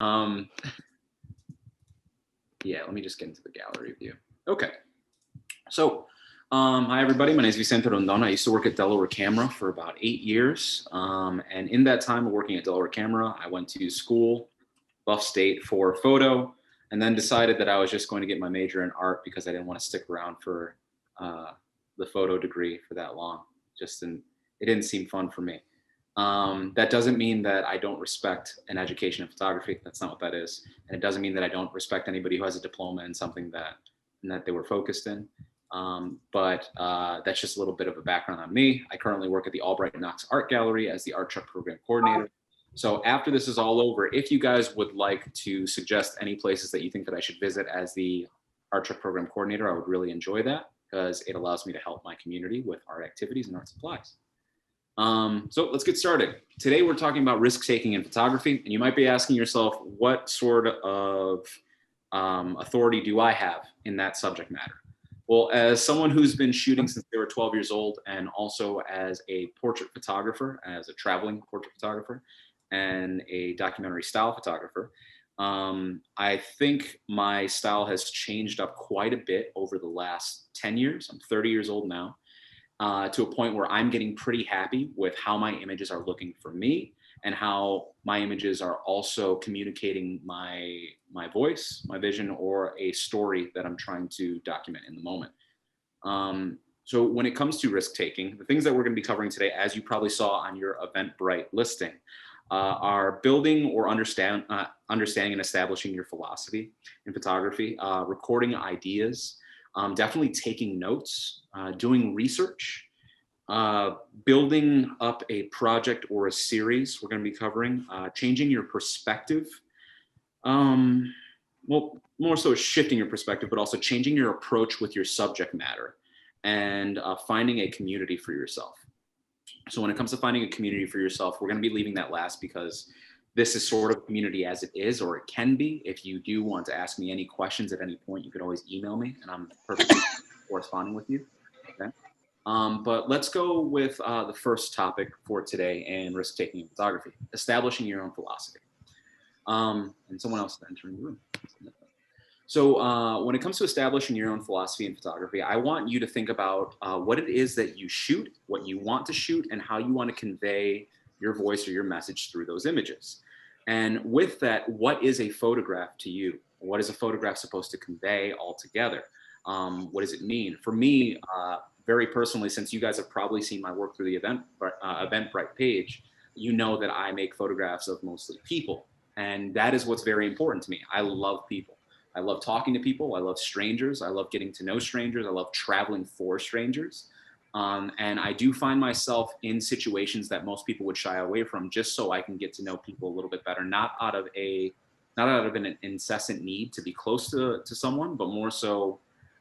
Um, yeah, let me just get into the gallery view. Okay. So, hi everybody. My name is Vicente Rondon. I used to work at Delaware Camera for about 8 years. And in that time of working at Delaware Camera, I went to school, Buff State, for photo, and then decided that I was just going to get my major in art because I didn't want to stick around for the photo degree for that long. It didn't seem fun for me. That doesn't mean that I don't respect an education in photography. That's not what that is. And it doesn't mean that I don't respect anybody who has a diploma in something that they were focused in. But that's just a little bit of a background on me. I currently work at the Albright Knox Art Gallery as the art truck program coordinator. So after this is all over, if you guys would like to suggest any places that you think that I should visit as the art truck program coordinator, I would really enjoy that because it allows me to help my community with art activities and art supplies. So let's get started. Today we're talking about risk-taking in photography, and you might be asking yourself, what sort of authority do I have in that subject matter? Well, as someone who's been shooting since they were 12 years old, and also as a portrait photographer, as a traveling portrait photographer, and a documentary style photographer, I think my style has changed up quite a bit over the last 10 years. I'm 30 years old now. To a point where I'm getting pretty happy with how my images are looking for me and how my images are also communicating my voice, my vision, or a story that I'm trying to document in the moment. So when it comes to risk taking, the things that we're going to be covering today, as you probably saw on your Eventbrite listing, are building or understanding and establishing your philosophy in photography, recording ideas, definitely taking notes, doing research, building up a project or a series we're going to be covering, changing your perspective. Well, more so shifting your perspective, but also changing your approach with your subject matter and finding a community for yourself. So when it comes to finding a community for yourself, we're going to be leaving that last because this is sort of community as it is, or it can be. If you do want to ask me any questions at any point, you could always email me and I'm perfectly corresponding with you. Okay. But let's go with the first topic for today in risk-taking in photography, establishing your own philosophy. And someone else is entering the room. So when it comes to establishing your own philosophy in photography, I want you to think about what it is that you shoot, what you want to shoot, and how you want to convey your voice or your message through those images. And with that, what is a photograph to you? What is a photograph supposed to convey altogether? What does it mean? For me, very personally, since you guys have probably seen my work through the Eventbrite page, you know that I make photographs of mostly people. And that is what's very important to me. I love people. I love talking to people. I love strangers. I love getting to know strangers. I love traveling for strangers. And I do find myself in situations that most people would shy away from just so I can get to know people a little bit better, not out of an incessant need to be close to someone, but more so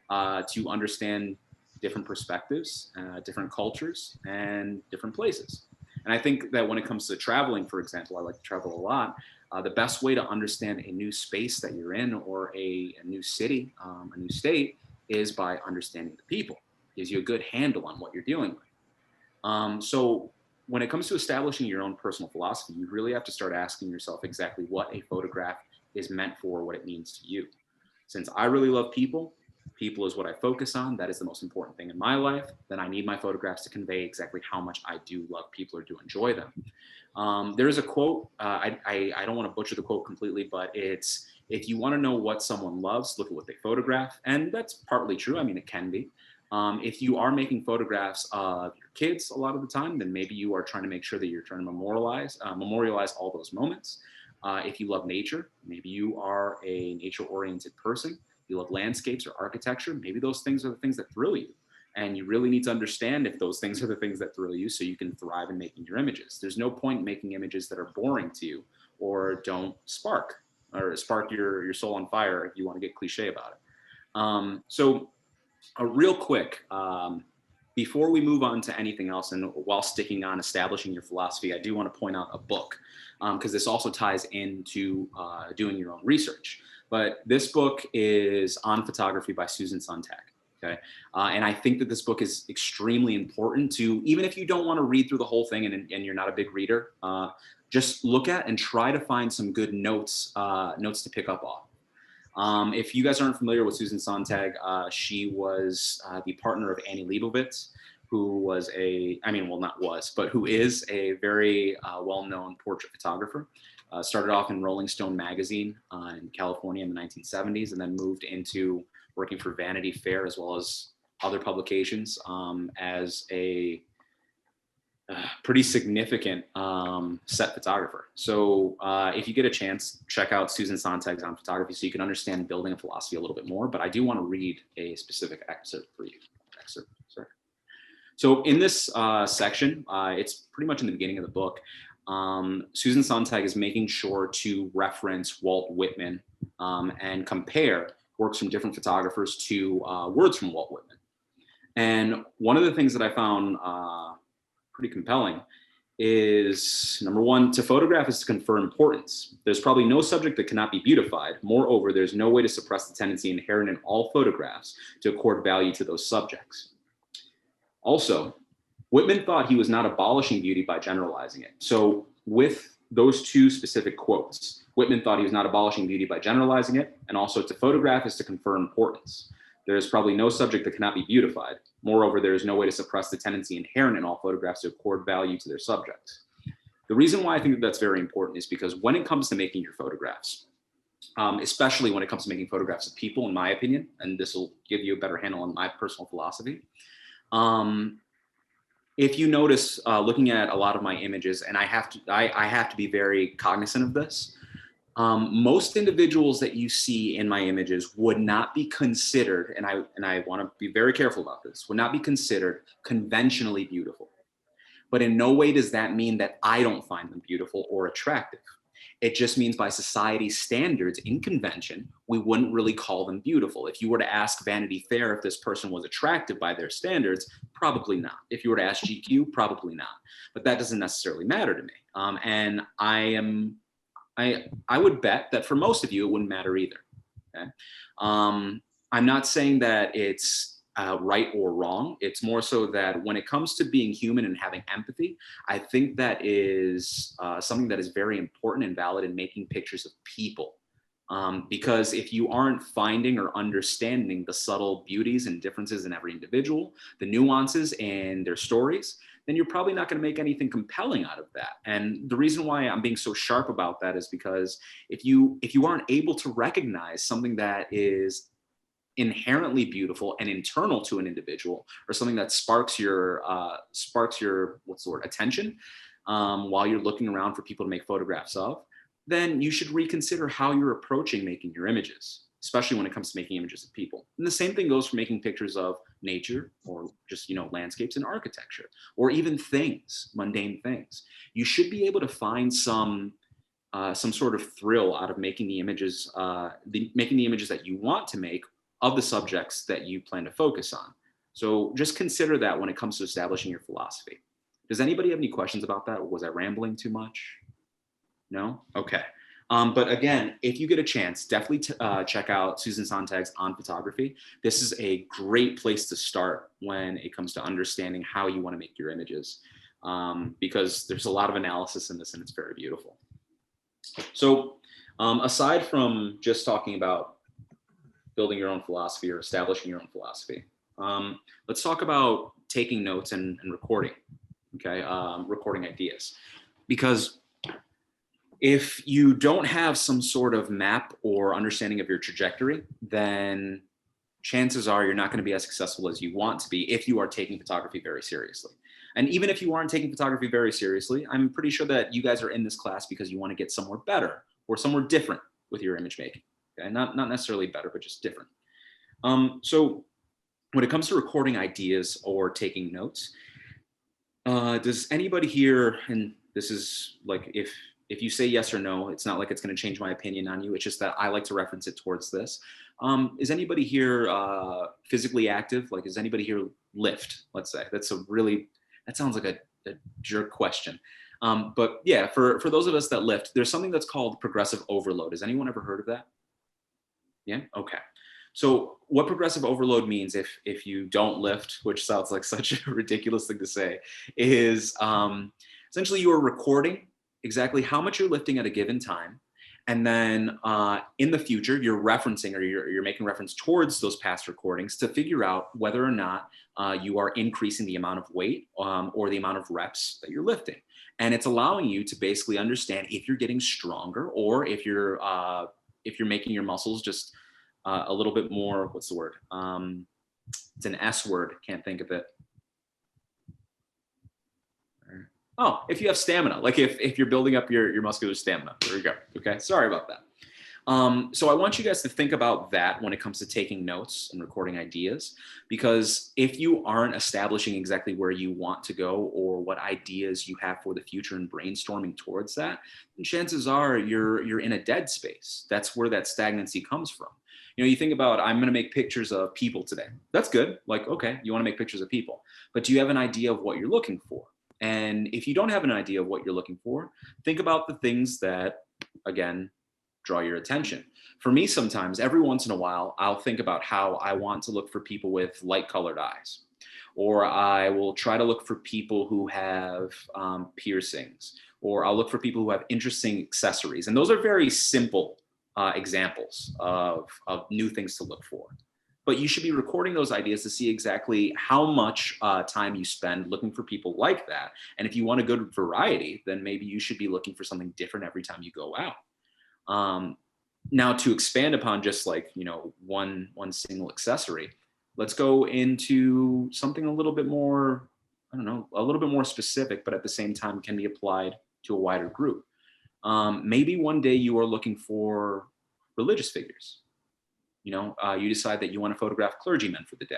to understand different perspectives, different cultures, and different places. And I think that when it comes to traveling, for example, I like to travel a lot. The best way to understand a new space that you're in, or a new city, a new state, is by understanding the people. It gives you a good handle on what you're dealing with. So when it comes to establishing your own personal philosophy, you really have to start asking yourself exactly what a photograph is meant for, what it means to you. Since I really love people, people is what I focus on. That is the most important thing in my life. Then I need my photographs to convey exactly how much I do love people or do enjoy them. There is a quote, I don't want to butcher the quote completely, but it's, if you want to know what someone loves, look at what they photograph. And that's partly true. I mean, it can be. If you are making photographs of your kids a lot of the time, then maybe you are trying to make sure that you're trying to memorialize all those moments. If you love nature, maybe you are a nature-oriented person. You love landscapes or architecture, maybe those things are the things that thrill you. And you really need to understand if those things are the things that thrill you so you can thrive in making your images. There's no point in making images that are boring to you or don't spark your soul on fire, if you want to get cliche about it. So real quick, before we move on to anything else, and while sticking on establishing your philosophy, I do want to point out a book, because this also ties into doing your own research. But this book is On Photography by Susan Sontag. Okay. And I think that this book is extremely important to, even if you don't want to read through the whole thing and you're not a big reader, just look at and try to find some good notes, notes to pick up off. If you guys aren't familiar with Susan Sontag, she was the partner of Annie Leibovitz, who was who is a very well-known portrait photographer. Started off in Rolling Stone magazine in California in the 1970s, and then moved into working for Vanity Fair as well as other publications as a pretty significant set photographer. So if you get a chance, check out Susan Sontag's On Photography so you can understand building a philosophy a little bit more. But I do want to read a specific excerpt for you. Sorry. So in this section, it's pretty much in the beginning of the book. Susan Sontag is making sure to reference Walt Whitman and compare works from different photographers to words from Walt Whitman. And one of the things that I found pretty compelling is, number one, to photograph is to confer importance. There's probably no subject that cannot be beautified. Moreover, there's no way to suppress the tendency inherent in all photographs to accord value to those subjects. Also, Whitman thought he was not abolishing beauty by generalizing it. So with those two specific quotes, Whitman thought he was not abolishing beauty by generalizing it, and also to photograph is to confer importance. There is probably no subject that cannot be beautified. Moreover, there is no way to suppress the tendency inherent in all photographs to accord value to their subjects. The reason why I think that that's very important is because when it comes to making your photographs, especially when it comes to making photographs of people, in my opinion, and this will give you a better handle on my personal philosophy, if you notice, looking at a lot of my images, and I have to be very cognizant of this, most individuals that you see in my images would not be considered, and I want to be very careful about this, would not be considered conventionally beautiful. But in no way does that mean that I don't find them beautiful or attractive. It just means by society's standards in convention, we wouldn't really call them beautiful. If you were to ask Vanity Fair if this person was attractive by their standards, probably not. If you were to ask GQ, probably not. But that doesn't necessarily matter to me. And I would bet that for most of you, it wouldn't matter either. Okay? I'm not saying that it's right or wrong. It's more so that when it comes to being human and having empathy, I think that is something that is very important and valid in making pictures of people. Because if you aren't finding or understanding the subtle beauties and differences in every individual, the nuances in their stories, then you're probably not going to make anything compelling out of that. And the reason why I'm being so sharp about that is because if you aren't able to recognize something that is inherently beautiful and internal to an individual, or something that sparks your attention while you're looking around for people to make photographs of, then you should reconsider how you're approaching making your images, especially when it comes to making images of people. And the same thing goes for making pictures of nature, or just, landscapes and architecture, or even things, mundane things. You should be able to find some sort of thrill out of making the images, making the images that you want to make of the subjects that you plan to focus on. So just consider that when it comes to establishing your philosophy. Does anybody have any questions about that? Was I rambling too much? No? Okay. But again, if you get a chance, definitely check out Susan Sontag's On Photography. This is a great place to start when it comes to understanding how you want to make your images, because there's a lot of analysis in this and it's very beautiful. So aside from just talking about building your own philosophy or establishing your own philosophy, let's talk about taking notes and recording, okay? Recording ideas. Because if you don't have some sort of map or understanding of your trajectory, then chances are you're not going to be as successful as you want to be if you are taking photography very seriously. And even if you aren't taking photography very seriously, I'm pretty sure that you guys are in this class because you want to get somewhere better or somewhere different with your image making. Okay? Not necessarily better, but just different. So when it comes to recording ideas or taking notes, does anybody here, and this is like, if you say yes or no, it's not like it's going to change my opinion on you. It's just that I like to reference it towards this. Is anybody here physically active? Like, is anybody here lift? Let's say that sounds like a jerk question. But yeah, for those of us that lift, there's something that's called progressive overload. Has anyone ever heard of that? Yeah. Okay. So what progressive overload means, if you don't lift, which sounds like such a ridiculous thing to say, is essentially you are recording exactly how much you're lifting at a given time. And then in the future, you're referencing or you're making reference towards those past recordings to figure out whether or not you are increasing the amount of weight or the amount of reps that you're lifting. And it's allowing you to basically understand if you're getting stronger or if you're making your muscles just a little bit more, what's the word? It's an S word, can't think of it. Oh, if you have stamina, like if you're building up your muscular stamina. There we go. Okay, sorry about that. So I want you guys to think about that when it comes to taking notes and recording ideas, because if you aren't establishing exactly where you want to go or what ideas you have for the future and brainstorming towards that, then chances are you're in a dead space. That's where that stagnancy comes from. You know, you think about, I'm going to make pictures of people today. That's good. Like, okay, you want to make pictures of people, but do you have an idea of what you're looking for? And if you don't have an idea of what you're looking for, think about the things that, again, draw your attention. For me, sometimes, every once in a while, I'll think about how I want to look for people with light colored eyes. Or I will try to look for people who have piercings. Or I'll look for people who have interesting accessories. And those are very simple examples of new things to look for. But you should be recording those ideas to see exactly how much time you spend looking for people like that. And if you want a good variety, then maybe you should be looking for something different every time you go out. Now, to expand upon just like, you know, one single accessory, let's go into something a little bit more, I don't know, a little bit more specific, but at the same time can be applied to a wider group. Maybe one day you are looking for religious figures. You know, you decide that you want to photograph clergymen for the day.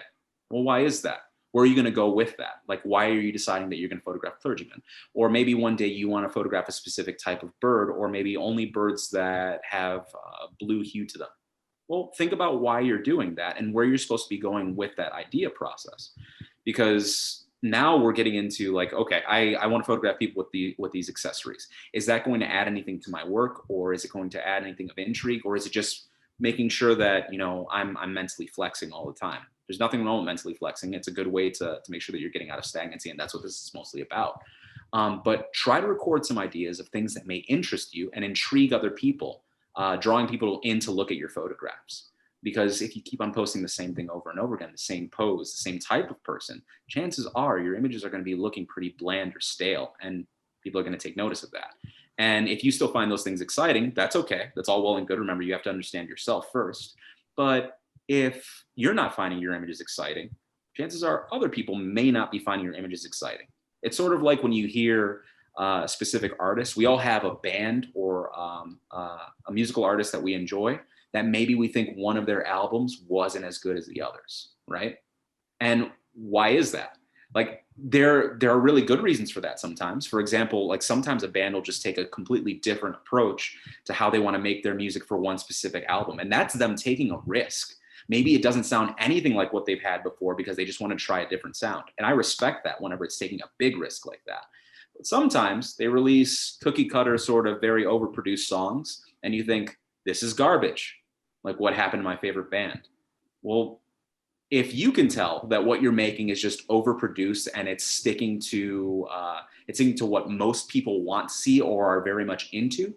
Well, why is that? Where are you going to go with that? Like, why are you deciding that you're going to photograph clergymen? Or maybe one day you want to photograph a specific type of bird, or maybe only birds that have blue hue to them. Well, think about why you're doing that and where you're supposed to be going with that idea process. Because now we're getting into like, okay, I want to photograph people with these accessories. Is that going to add anything to my work, or is it going to add anything of intrigue, or is it just making sure that, you know, I'm mentally flexing all the time? There's nothing wrong with mentally flexing. It's a good way to make sure that you're getting out of stagnancy, and that's what this is mostly about. But try to record some ideas of things that may interest you and intrigue other people, drawing people in to look at your photographs. Because if you keep on posting the same thing over and over again, the same pose, the same type of person, chances are your images are going to be looking pretty bland or stale, and people are going to take notice of that. And if you still find those things exciting, that's okay. That's all well and good. Remember, you have to understand yourself first. But if you're not finding your images exciting, chances are other people may not be finding your images exciting. It's sort of like when you hear a specific artist. We all have a band or a musical artist that we enjoy that maybe we think one of their albums wasn't as good as the others, right? And why is that? Like, there are really good reasons for that sometimes. For example, like sometimes a band will just take a completely different approach to how they want to make their music for one specific album. And that's them taking a risk. Maybe it doesn't sound anything like what they've had before because they just want to try a different sound. And I respect that whenever it's taking a big risk like that. But sometimes they release cookie cutter, sort of very overproduced songs, and you think, this is garbage. Like, what happened to my favorite band? Well, if you can tell that what you're making is just overproduced and it's sticking to what most people want to see or are very much into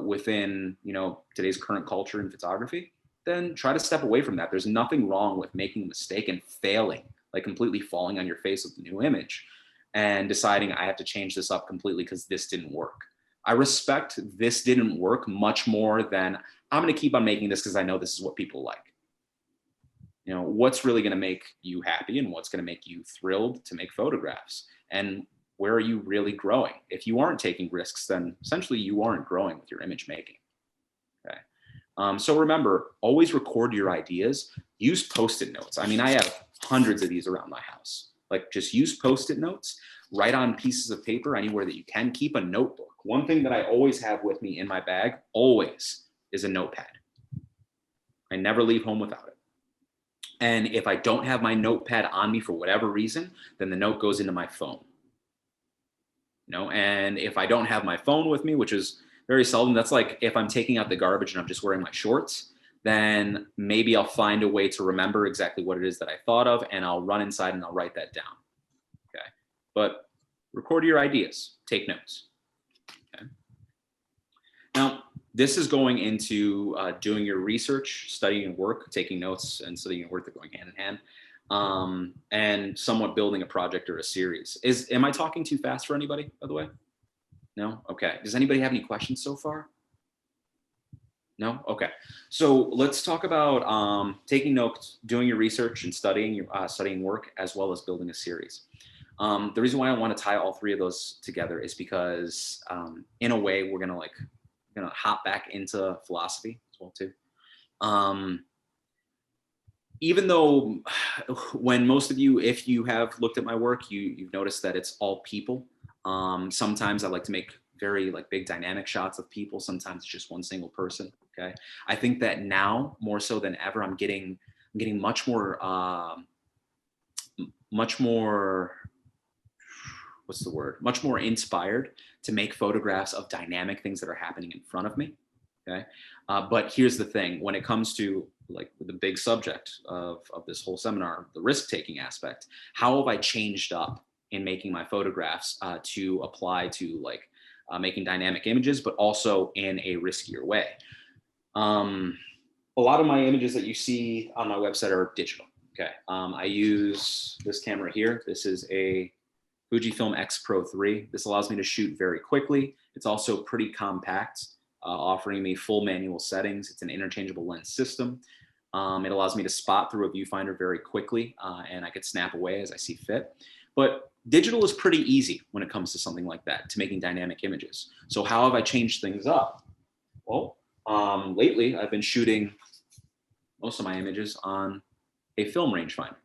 within, you know, today's current culture in photography, then try to step away from that. There's nothing wrong with making a mistake and failing, like completely falling on your face with the new image and deciding I have to change this up completely because this didn't work. I respect this didn't work much more than I'm going to keep on making this because I know this is what people like. You know, what's really going to make you happy and what's going to make you thrilled to make photographs? And where are you really growing? If you aren't taking risks, then essentially you aren't growing with your image making. Okay. So remember, always record your ideas. Use Post-it notes. I mean, I have hundreds of these around my house. Like, just use Post-it notes, write on pieces of paper anywhere that you can. Keep a notebook. One thing that I always have with me in my bag, always, is a notepad. I never leave home without it. And if I don't have my notepad on me for whatever reason, then the note goes into my phone. You know, and if I don't have my phone with me, which is very seldom, that's like if I'm taking out the garbage and I'm just wearing my shorts, then maybe I'll find a way to remember exactly what it is that I thought of, and I'll run inside and I'll write that down. Okay. But record your ideas, take notes. Now, this is going into doing your research, studying your work, taking notes, and studying your work. They're going hand in hand, and somewhat building a project or a series. Am I talking too fast for anybody, by the way? No? Okay. Does anybody have any questions so far? No? Okay. So let's talk about taking notes, doing your research, and studying work, as well as building a series. The reason why I want to tie all three of those together is because, in a way, we're gonna hop back into philosophy as well too. Even though, when most of you, if you have looked at my work, you've noticed that it's all people. Sometimes I like to make very big dynamic shots of people. Sometimes it's just one single person. Okay. I think that now more so than ever, I'm getting much more, what's the word? Much more inspired to make photographs of dynamic things that are happening in front of me. Okay. But here's the thing, when it comes to the big subject of this whole seminar, the risk-taking aspect, how have I changed up in making my photographs to apply to making dynamic images, but also in a riskier way? A lot of my images that you see on my website are digital. Okay. I use this camera here. This is a Fujifilm X Pro 3. This allows me to shoot very quickly. It's also pretty compact, offering me full manual settings. It's an interchangeable lens system. It allows me to spot through a viewfinder very quickly, and I could snap away as I see fit. But digital is pretty easy when it comes to something like that, to making dynamic images. So how have I changed things up? Well, lately I've been shooting most of my images on a film rangefinder,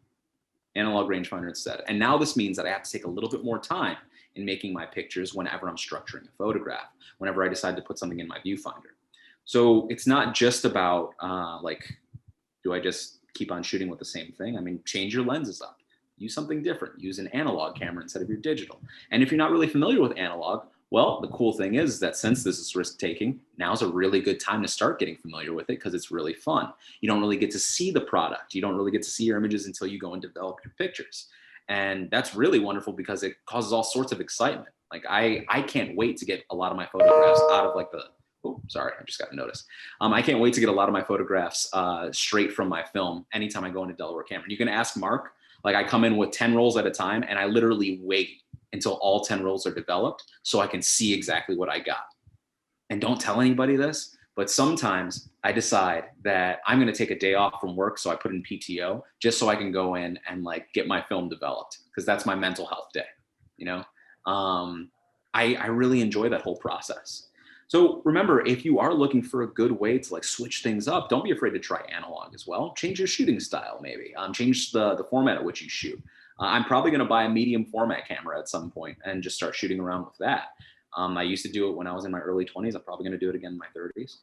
analog rangefinder instead. And now this means that I have to take a little bit more time in making my pictures whenever I'm structuring a photograph, whenever I decide to put something in my viewfinder. So it's not just about do I just keep on shooting with the same thing? I mean, change your lenses up, use something different, use an analog camera instead of your digital. And if you're not really familiar with analog, well, the cool thing is that since this is risk-taking, now's a really good time to start getting familiar with it, because it's really fun. You don't really get to see the product. You don't really get to see your images until you go and develop your pictures. And that's really wonderful because it causes all sorts of excitement. I can't wait to get a lot of my photographs out of oh, sorry, I just got a notice. I can't wait to get a lot of my photographs straight from my film anytime I go into Delaware Camera. You can ask Mark, I come in with 10 rolls at a time, and I literally wait until all 10 rolls are developed so I can see exactly what I got. And don't tell anybody this, but sometimes I decide that I'm going to take a day off from work, so I put in PTO just so I can go in and get my film developed, because that's my mental health day. I really enjoy that whole process. So remember, if you are looking for a good way to switch things up, don't be afraid to try analog as well. Change your shooting style, maybe. Change the format at which you shoot. I'm probably going to buy a medium format camera at some point and just start shooting around with that. I used to do it when I was in my early 20s. I'm probably going to do it again in my 30s.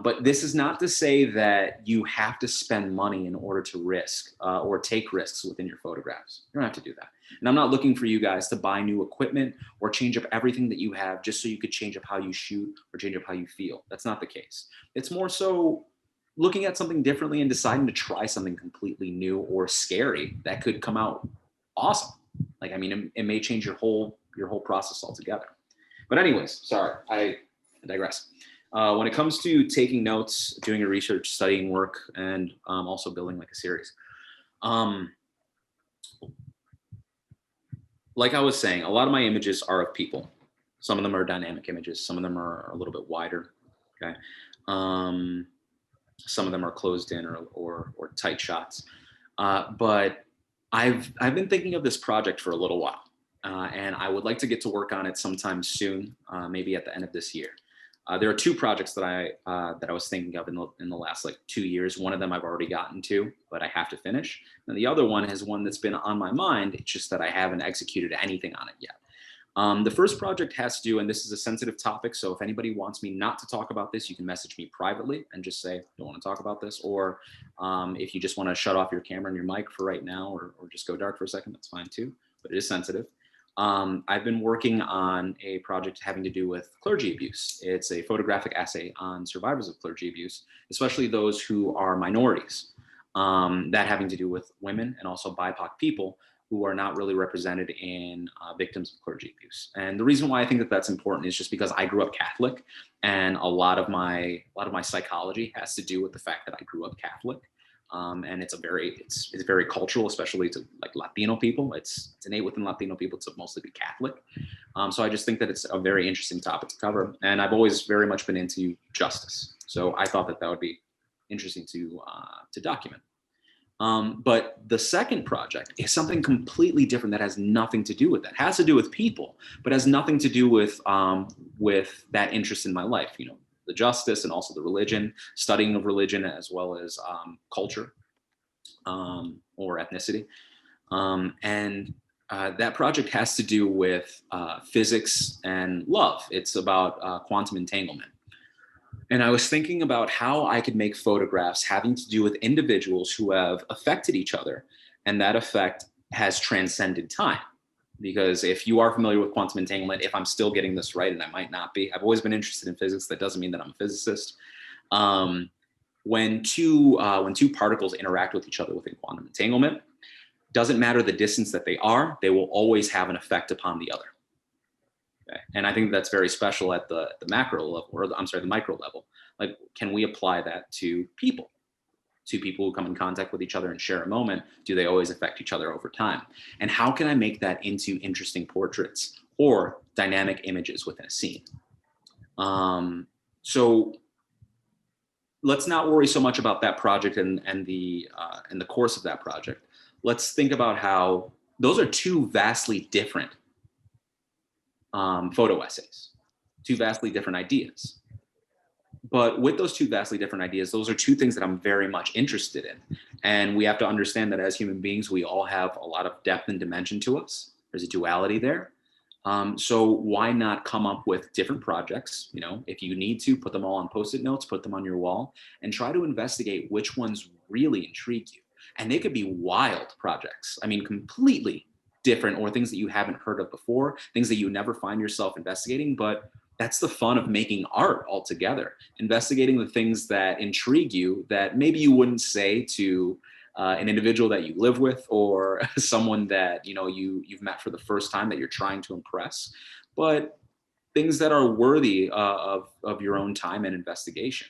But this is not to say that you have to spend money in order to risk or take risks within your photographs. You don't have to do that. And I'm not looking for you guys to buy new equipment or change up everything that you have just so you could change up how you shoot or change up how you feel. That's not the case. It's more so looking at something differently and deciding to try something completely new or scary that could come out awesome. It may change your whole process altogether. But anyways, sorry, I digress. When it comes to taking notes, doing your research, studying work, and also building a series, like I was saying, a lot of my images are of people. Some of them are dynamic images. Some of them are a little bit wider. Okay. Some of them are closed in or tight shots. But I've been thinking of this project for a little while, and I would like to get to work on it sometime soon, maybe at the end of this year. There are two projects that I was thinking of in the last 2 years. One of them I've already gotten to, but I have to finish. And the other one is one that's been on my mind. It's just that I haven't executed anything on it yet. The first project has to do, and this is a sensitive topic, so if anybody wants me not to talk about this, you can message me privately and just say, don't want to talk about this. Or if you just want to shut off your camera and your mic for right now, or just go dark for a second, that's fine too, but it is sensitive. I've been working on a project having to do with clergy abuse. It's a photographic essay on survivors of clergy abuse, especially those who are minorities, that having to do with women and also BIPOC people who are not really represented in victims of clergy abuse. And the reason why I think that that's important is just because I grew up Catholic, and a lot of my psychology has to do with the fact that I grew up Catholic. And it's very cultural, especially to like Latino people. It's innate within Latino people to mostly be Catholic. So I just think that it's a very interesting topic to cover. And I've always very much been into justice. So I thought that would be interesting to document. But the second project is something completely different that has nothing to do with that. It has to do with people, but has nothing to do with that interest in my life. You know, the justice and also the religion, studying of religion as well as culture or ethnicity. And that project has to do with physics and love. It's about quantum entanglement. And I was thinking about how I could make photographs having to do with individuals who have affected each other, and that effect has transcended time. Because if you are familiar with quantum entanglement, if I'm still getting this right, and I might not be, I've always been interested in physics. That doesn't mean that I'm a physicist. When two particles interact with each other within quantum entanglement, doesn't matter the distance that they are, they will always have an effect upon the other. Okay. And I think that's very special at the macro level, or the micro level. Like, can we apply that to people? Two people who come in contact with each other and share a moment, do they always affect each other over time? And how can I make that into interesting portraits or dynamic images within a scene? So let's not worry so much about that project and the course of that project. Let's think about how those are two vastly different photo essays, two vastly different ideas. But with those two vastly different ideas, those are two things that I'm very much interested in. And we have to understand that as human beings, we all have a lot of depth and dimension to us. There's a duality there. So why not come up with different projects? You know, if you need to, put them all on Post-it notes, put them on your wall, and try to investigate which ones really intrigue you. And they could be wild projects. I mean, completely different, or things that you haven't heard of before, things that you never find yourself investigating. But that's the fun of making art altogether, investigating the things that intrigue you that maybe you wouldn't say to an individual that you live with, or someone that you've met for the first time that you're trying to impress, but things that are worthy of your own time and investigation.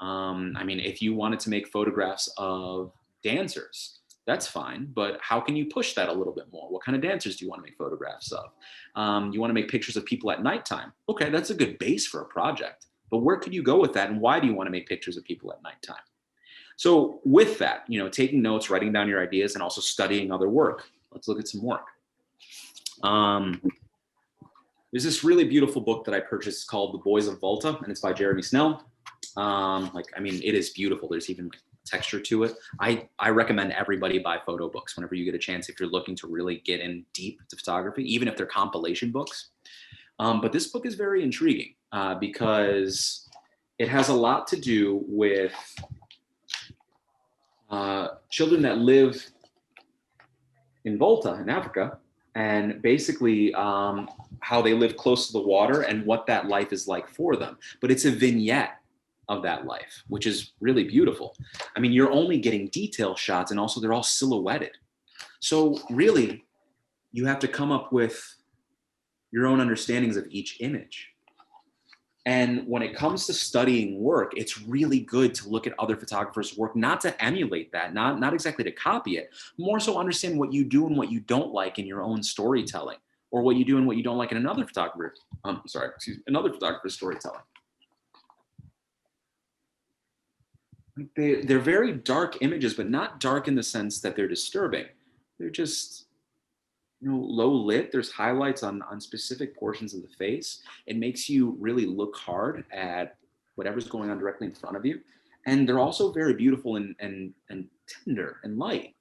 I mean, if you wanted to make photographs of dancers, that's fine, but how can you push that a little bit more? What kind of dancers do you want to make photographs of? You want to make pictures of people at nighttime. Okay, that's a good base for a project, but where could you go with that? And why do you want to make pictures of people at nighttime? So with that, taking notes, writing down your ideas, and also studying other work. Let's look at some work. There's this really beautiful book that I purchased called The Boys of Volta, and it's by Jeremy Snell. It is beautiful. There's even texture to it. I recommend everybody buy photo books whenever you get a chance, if you're looking to really get in deep to photography, even if they're compilation books. But this book is very intriguing because it has a lot to do with children that live in Volta in Africa, and basically how they live close to the water and what that life is like for them. But it's a vignette of that life, which is really beautiful. I mean, you're only getting detail shots, and also they're all silhouetted. So really, you have to come up with your own understandings of each image. And when it comes to studying work, it's really good to look at other photographers' work, not to emulate that, not exactly to copy it, more so understand what you do and what you don't like in your own storytelling, or what you do and what you don't like in another photographer's storytelling. They're very dark images, but not dark in the sense that they're disturbing. They're just low lit. There's highlights on specific portions of the face. It makes you really look hard at whatever's going on directly in front of you. And they're also very beautiful and tender and light,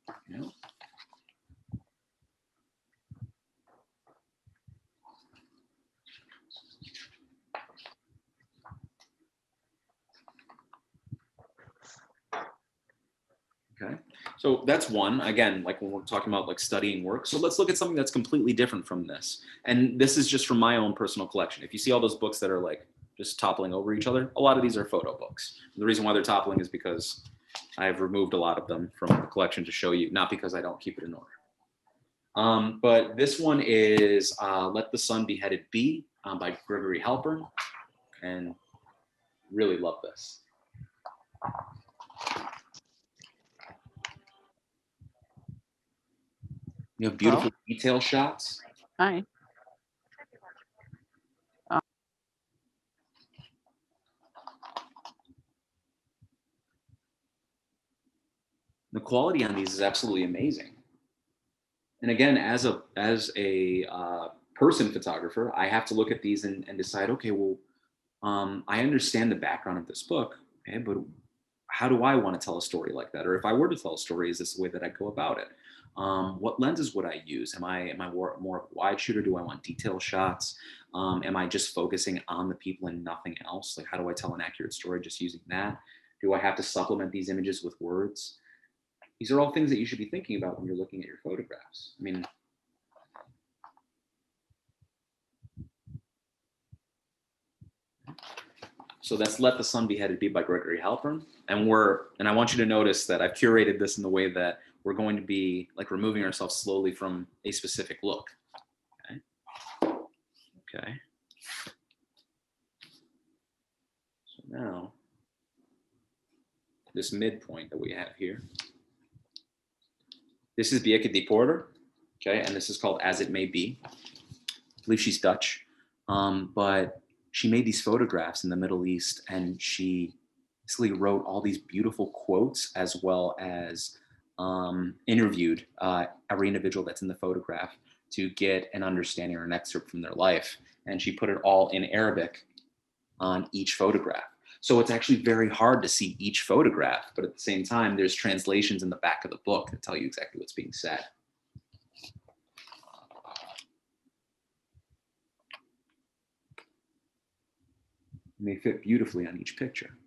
Okay, so that's one. Again, like when we're talking about like studying work. So let's look at something that's completely different from this. And this is just from my own personal collection. If you see all those books that are like just toppling over each other, a lot of these are photo books. The reason why they're toppling is because I've removed a lot of them from the collection to show you, not because I don't keep it in order. But this one is Let the Sun Be Headed Be by Gregory Halpern, and really love this. You have beautiful detail shots. Hi. The quality on these is absolutely amazing. And again, as a person photographer, I have to look at these and decide, okay, well, I understand the background of this book, okay, but how do I want to tell a story like that? Or if I were to tell a story, is this the way that I go about it? What lenses would I use? Am I more of a wide shooter? Do I want detail shots? Am I just focusing on the people and nothing else? Like, how do I tell an accurate story just using that? Do I have to supplement these images with words? These are all things that you should be thinking about when you're looking at your photographs. I mean, so that's Let the Sun Be Headed Be by Gregory Halpern. And I want you to notice that I've curated this in the way that we're going to be like removing ourselves slowly from a specific look. Okay. So now, this midpoint that we have here, this is Bieke de Porter, okay, and this is called As It May Be. I believe she's Dutch, but she made these photographs in the Middle East, and she basically wrote all these beautiful quotes as well as interviewed every individual that's in the photograph to get an understanding or an excerpt from their life. And she put it all in Arabic on each photograph. So it's actually very hard to see each photograph, but at the same time, there's translations in the back of the book that tell you exactly what's being said. And they fit beautifully on each picture.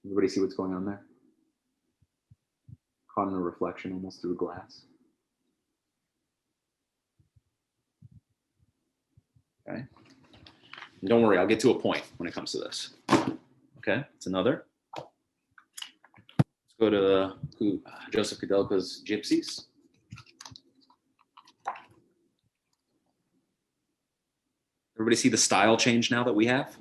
Everybody see what's going on there? Caught in a reflection almost through glass. Okay. And don't worry, I'll get to a point when it comes to this. Okay, it's another. Let's go to Joseph Kudelka's Gypsies. Everybody see the style change now that we have?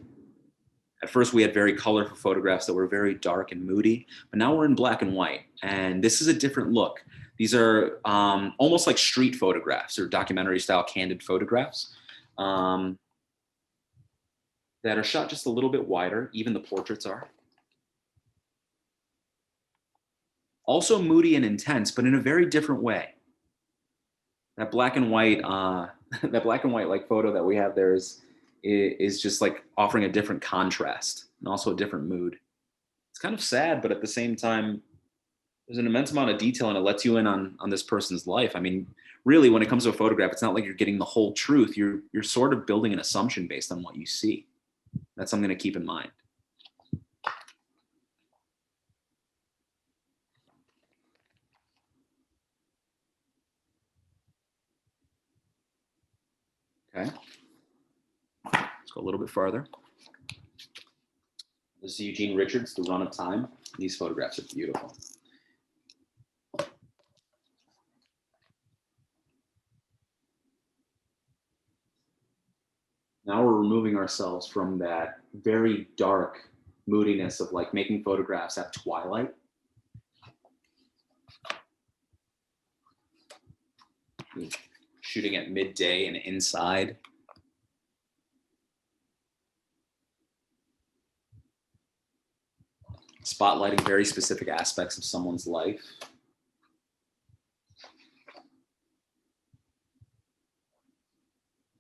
At first, we had very colorful photographs that were very dark and moody, but now we're in black and white, and this is a different look. These are almost like street photographs or documentary-style candid photographs that are shot just a little bit wider. Even the portraits are. Also moody and intense, but in a very different way. That black and white, that black and white like photo that we have there is just like offering a different contrast and also a different mood. It's kind of sad, but at the same time, there's an immense amount of detail and it lets you in on this person's life. I mean, really, when it comes to a photograph, it's not like you're getting the whole truth. You're sort of building an assumption based on what you see. That's something to keep in mind. Okay. Let's go a little bit farther. This is Eugene Richards, The Run of Time. These photographs are beautiful. Now we're removing ourselves from that very dark moodiness of like making photographs at twilight. Shooting at midday and inside. Spotlighting very specific aspects of someone's life.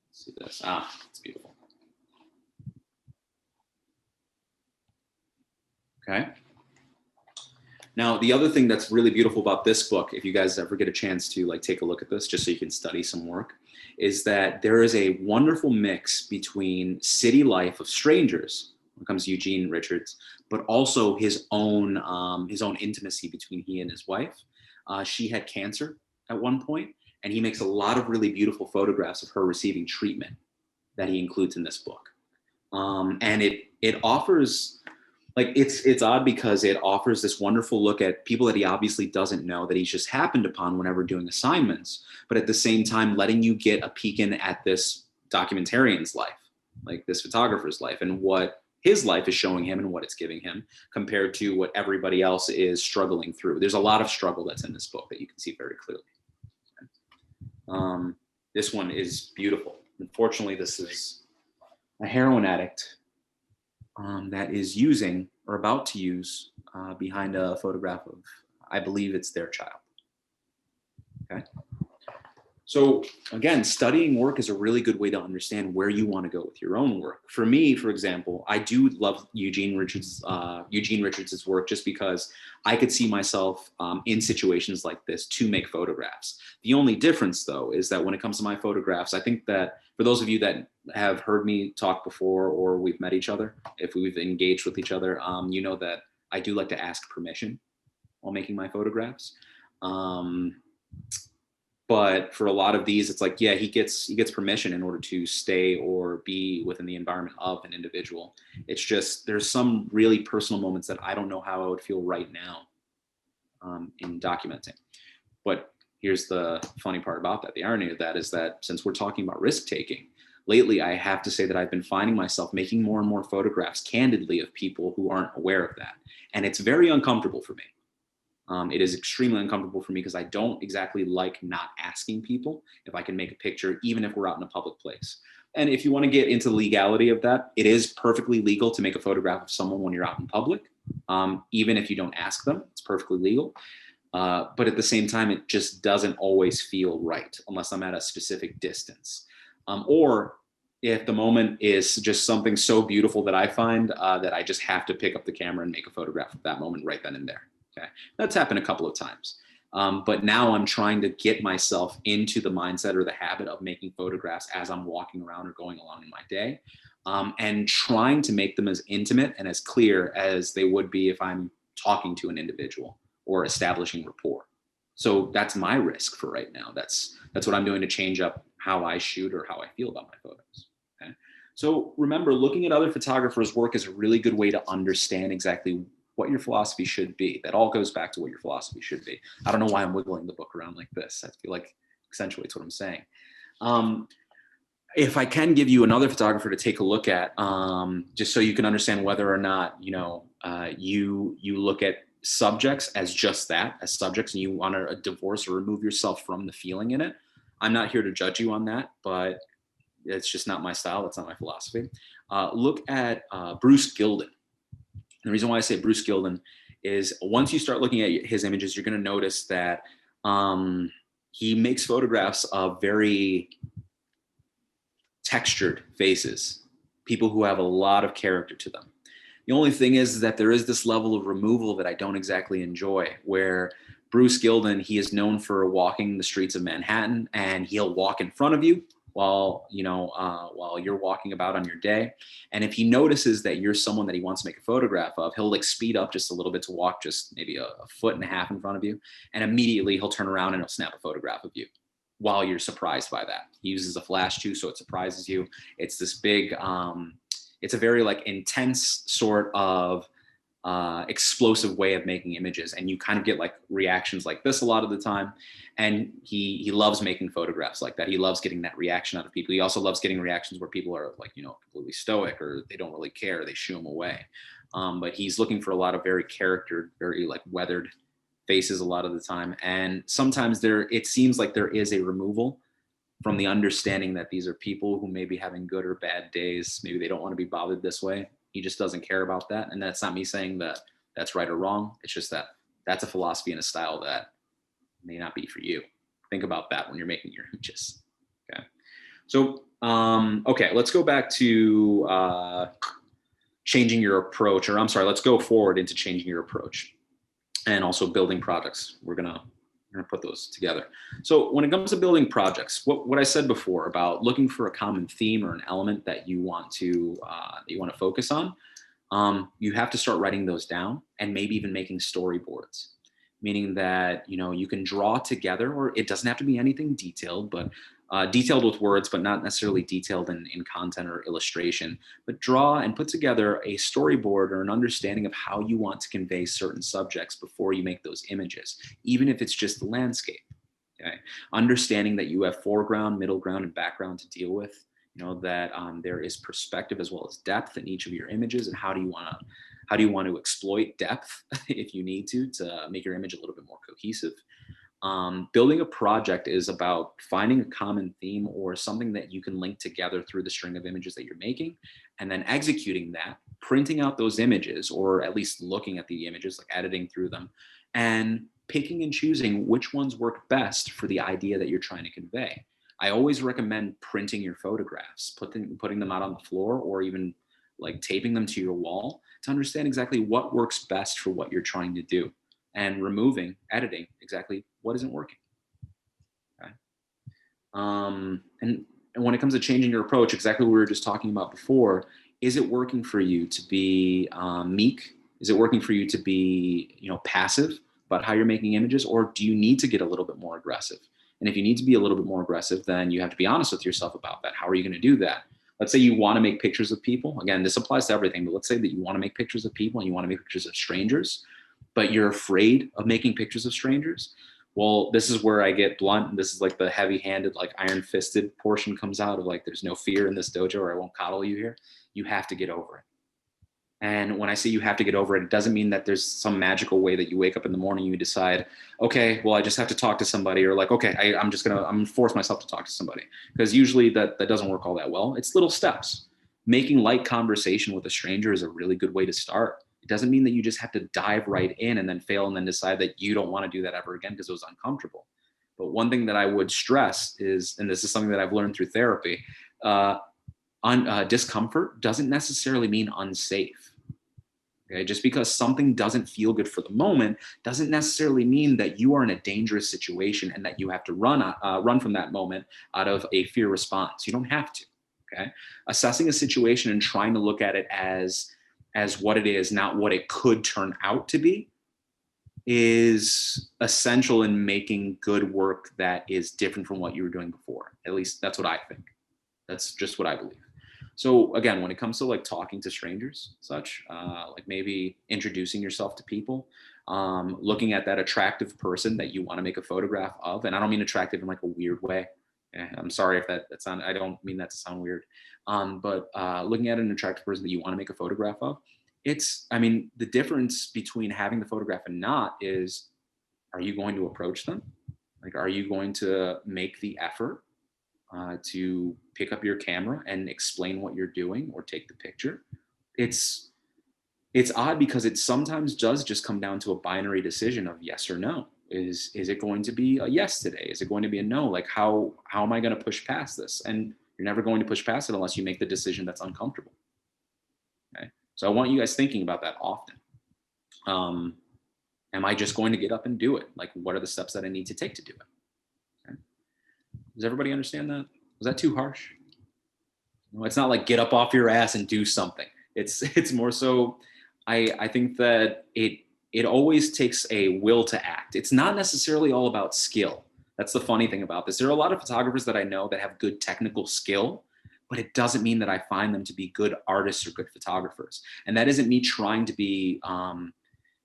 Let's see this. It's beautiful. Okay. Now, the other thing that's really beautiful about this book, if you guys ever get a chance to like take a look at this, just so you can study some work, is that there is a wonderful mix between city life of strangers when it comes to Eugene Richards, but also his own intimacy between he and his wife. She had cancer at one point, and he makes a lot of really beautiful photographs of her receiving treatment that he includes in this book. And it offers like it's odd because it offers this wonderful look at people that he obviously doesn't know, that he's just happened upon whenever doing assignments, but at the same time letting you get a peek in at this documentarian's life, like this photographer's life, and what his life is showing him and what it's giving him compared to what everybody else is struggling through. There's a lot of struggle that's in this book that you can see very clearly. This one is beautiful. Unfortunately, this is a heroin addict that is using or about to use behind a photograph of, I believe it's their child. Okay. So again, studying work is a really good way to understand where you want to go with your own work. For me, for example, I do love Eugene Richards' work just because I could see myself in situations like this to make photographs. The only difference, though, is that when it comes to my photographs, I think that for those of you that have heard me talk before or we've met each other, if we've engaged with each other, you know that I do like to ask permission while making my photographs. But for a lot of these, it's like, yeah, he gets permission in order to stay or be within the environment of an individual. It's just, there's some really personal moments that I don't know how I would feel right now in documenting. But here's the funny part about that. The irony of that is that since we're talking about risk taking, lately I have to say that I've been finding myself making more and more photographs candidly of people who aren't aware of that. And it's very uncomfortable for me. It is extremely uncomfortable for me because I don't exactly like not asking people if I can make a picture, even if we're out in a public place. And if you want to get into the legality of that, it is perfectly legal to make a photograph of someone when you're out in public. Even if you don't ask them, it's perfectly legal. But at the same time, it just doesn't always feel right unless I'm at a specific distance. Or if the moment is just something so beautiful that I find that I just have to pick up the camera and make a photograph of that moment right then and there. Okay, that's happened a couple of times. But now I'm trying to get myself into the mindset or the habit of making photographs as I'm walking around or going along in my day, and trying to make them as intimate and as clear as they would be if I'm talking to an individual or establishing rapport. So that's my risk for right now. That's what I'm doing to change up how I shoot or how I feel about my photos. Okay? So remember, looking at other photographers' work is a really good way to understand exactly what your philosophy should be. That all goes back to what your philosophy should be. I don't know why I'm wiggling the book around like this. I feel like accentuates what I'm saying. If I can give you another photographer to take a look at, just so you can understand whether or not, you look at subjects as just that, as subjects, and you want to divorce or remove yourself from the feeling in it. I'm not here to judge you on that, but it's just not my style. That's not my philosophy. Look at Bruce Gilden. The reason why I say Bruce Gilden is once you start looking at his images, you're going to notice that he makes photographs of very textured faces, people who have a lot of character to them. The only thing is that there is this level of removal that I don't exactly enjoy, where Bruce Gilden, he is known for walking the streets of Manhattan, and he'll walk in front of you while you're walking about on your day. And if he notices that you're someone that he wants to make a photograph of, he'll like speed up just a little bit to walk just maybe a foot and a half in front of you. And immediately he'll turn around and he'll snap a photograph of you while you're surprised by that. He uses a flash too, so it surprises you. It's this big, it's a very like intense sort of explosive way of making images, and you kind of get like reactions like this a lot of the time. And he loves making photographs like that. He loves getting that reaction out of people. He also loves getting reactions where people are like, completely stoic or they don't really care, they shoo him away. But he's looking for a lot of very charactered, very like weathered faces a lot of the time. And sometimes it seems like there is a removal from the understanding that these are people who may be having good or bad days. Maybe they don't want to be bothered this way. He just doesn't care about that. And that's not me saying that that's right or wrong. It's just that that's a philosophy and a style that may not be for you. Think about that when you're making your images. Okay. So, okay, let's go back to changing your approach, or I'm sorry, let's go forward into changing your approach and also building projects. We're gonna put those together. So when it comes to building projects, what I said before about looking for a common theme or an element that you want to focus on, you have to start writing those down and maybe even making storyboards, meaning that you can draw together, or it doesn't have to be anything detailed, but detailed with words, but not necessarily detailed in content or illustration, but draw and put together a storyboard or an understanding of how you want to convey certain subjects before you make those images, even if it's just the landscape. Okay. Understanding that you have foreground, middle ground, and background to deal with, that there is perspective as well as depth in each of your images, and how do you want to exploit depth if you need to make your image a little bit more cohesive. Building a project is about finding a common theme or something that you can link together through the string of images that you're making, and then executing that, printing out those images, or at least looking at the images, like editing through them, and picking and choosing which ones work best for the idea that you're trying to convey. I always recommend printing your photographs, putting them out on the floor, or even like taping them to your wall to understand exactly what works best for what you're trying to do, and editing exactly what isn't working. Okay. And when it comes to changing your approach, exactly what we were just talking about before, is it working for you to be meek? Is it working for you to be, passive about how you're making images, or do you need to get a little bit more aggressive? And if you need to be a little bit more aggressive, then you have to be honest with yourself about that. How are you going to do that? Let's say you want to make pictures of people. Again, this applies to everything, but let's say that you want to make pictures of people and you want to make pictures of strangers, but you're afraid of making pictures of strangers. Well, this is where I get blunt. And this is like the heavy-handed, like iron-fisted portion comes out of like, there's no fear in this dojo, or I won't coddle you here. You have to get over it. And when I say you have to get over it, it doesn't mean that there's some magical way that you wake up in the morning, you decide, okay, well, I just have to talk to somebody, or like, okay, I'm gonna force myself to talk to somebody. Because usually that doesn't work all that well. It's little steps. Making light conversation with a stranger is a really good way to start. It doesn't mean that you just have to dive right in and then fail and then decide that you don't want to do that ever again because it was uncomfortable. But one thing that I would stress is, and this is something that I've learned through therapy, discomfort doesn't necessarily mean unsafe. Okay? Just because something doesn't feel good for the moment doesn't necessarily mean that you are in a dangerous situation and that you have to run from that moment out of a fear response. You don't have to. Okay? Assessing a situation and trying to look at it as what it is, not what it could turn out to be, is essential in making good work that is different from what you were doing before. At least that's what I think. That's just what I believe. So again, when it comes to like talking to strangers, such like maybe introducing yourself to people, looking at that attractive person that you want to make a photograph of, and I don't mean attractive in like a weird way. I'm sorry if that sound. I don't mean that to sound weird. But looking at an attractive person that you want to make a photograph of, the difference between having the photograph and not is, are you going to approach them? Like, are you going to make the effort to pick up your camera and explain what you're doing or take the picture? It's odd because it sometimes does just come down to a binary decision of yes or no. Is it going to be a yes today? Is it going to be a no? Like, how am I going to push past this? And you're never going to push past it unless you make the decision that's uncomfortable. Okay. So I want you guys thinking about that often. Am I just going to get up and do it? Like, what are the steps that I need to take to do it? Okay. Does everybody understand that? Was that too harsh? No, it's not like get up off your ass and do something. It's more so, I think that it always takes a will to act. It's not necessarily all about skill. That's the funny thing about this. There are a lot of photographers that I know that have good technical skill, but it doesn't mean that I find them to be good artists or good photographers. And that isn't me trying to be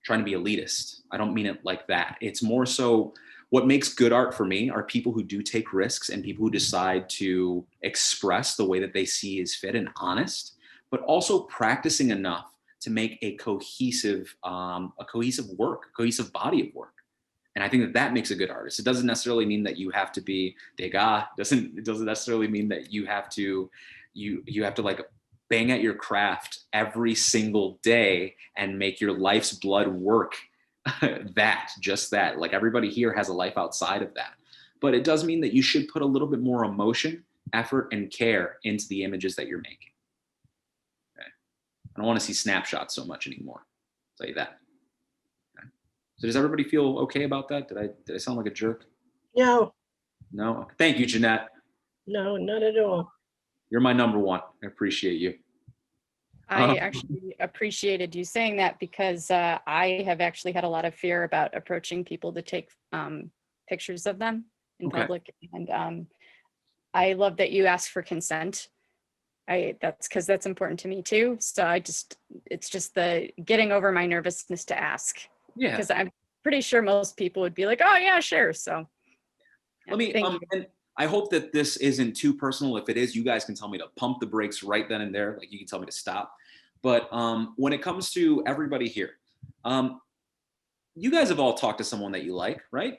elitist. I don't mean it like that. It's more so, what makes good art for me are people who do take risks and people who decide to express the way that they see is fit and honest, but also practicing enough to make a cohesive work, a cohesive body of work. And I think that makes a good artist. It doesn't necessarily mean that you have to be Degas. It doesn't necessarily mean that you have to like bang at your craft every single day and make your life's blood work just that. Like, everybody here has a life outside of that. But it does mean that you should put a little bit more emotion, effort, and care into the images that you're making. Okay. I don't want to see snapshots so much anymore. I'll tell you that. Okay. So does everybody feel okay about that? Did I sound like a jerk? No. No? Thank you, Jeanette. No, not at all. You're my number one. I appreciate you. I actually appreciated you saying that, because I have actually had a lot of fear about approaching people to take pictures of them in public. And I love that you ask for consent. That's because that's important to me too. So it's just the getting over my nervousness to ask. Yeah. Because I'm pretty sure most people would be like, oh yeah, sure. So yeah, Let me, thank you. and I hope that this isn't too personal. If it is, you guys can tell me to pump the brakes right then and there. Like you can tell me to stop. But when it comes to everybody here, you guys have all talked to someone that you like, right?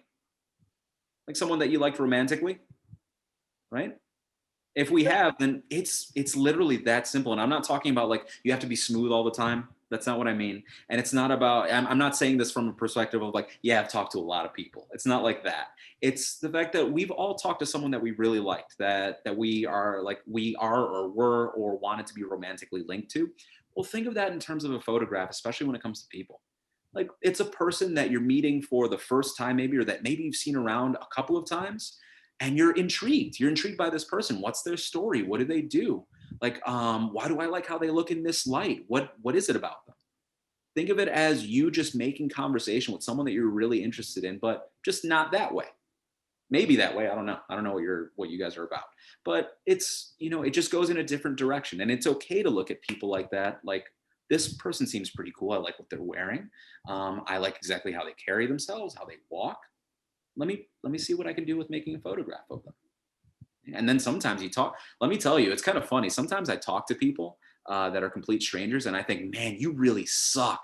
Like someone that you liked romantically, right? If we have, then it's literally that simple. And I'm not talking about like you have to be smooth all the time. That's not what I mean. And it's not about, I'm not saying this from a perspective of like, yeah, I've talked to a lot of people. It's not like that. It's the fact that we've all talked to someone that we really liked, that we are or were or wanted to be romantically linked to. Well, think of that in terms of a photograph, especially when it comes to people. Like it's a person that you're meeting for the first time, maybe, or that maybe you've seen around a couple of times, and you're intrigued. You're intrigued by this person. What's their story? What do they do? Like, why do I like how they look in this light? What is it about them? Think of it as you just making conversation with someone that you're really interested in, but just not that way. Maybe that way. I don't know. I don't know what you guys are about. But it's, it just goes in a different direction. And it's okay to look at people like that. Like, this person seems pretty cool. I like what they're wearing. I like exactly how they carry themselves, how they walk. Let me see what I can do with making a photograph of them. And then sometimes you talk. Let me tell you, it's kind of funny. Sometimes I talk to people that are complete strangers, and I think, man, you really suck,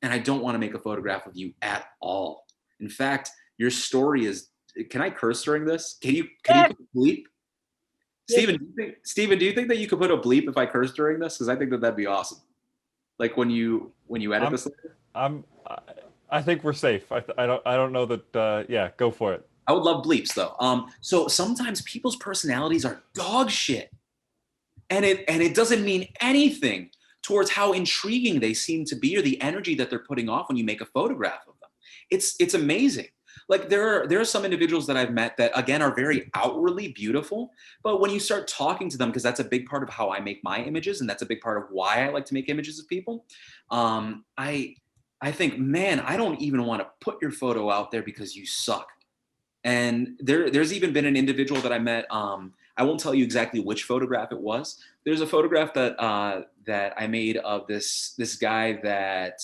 and I don't want to make a photograph of you at all. In fact, your story is. Can I curse during this? Can you put a bleep? Yes. Steven, do you think that you could put a bleep if I curse during this? Because I think that'd be awesome. Like when you edit this later. I think we're safe. I don't know that. Yeah, go for it. I would love bleeps though. So sometimes people's personalities are dog shit, and it doesn't mean anything towards how intriguing they seem to be or the energy that they're putting off when you make a photograph of them. It's amazing. Like there are some individuals that I've met that again are very outwardly beautiful, but when you start talking to them, because that's a big part of how I make my images, and that's a big part of why I like to make images of people, I think, man, I don't even want to put your photo out there because you suck. And there's even been an individual that I met. I won't tell you exactly which photograph it was. There's a photograph that I made of this guy that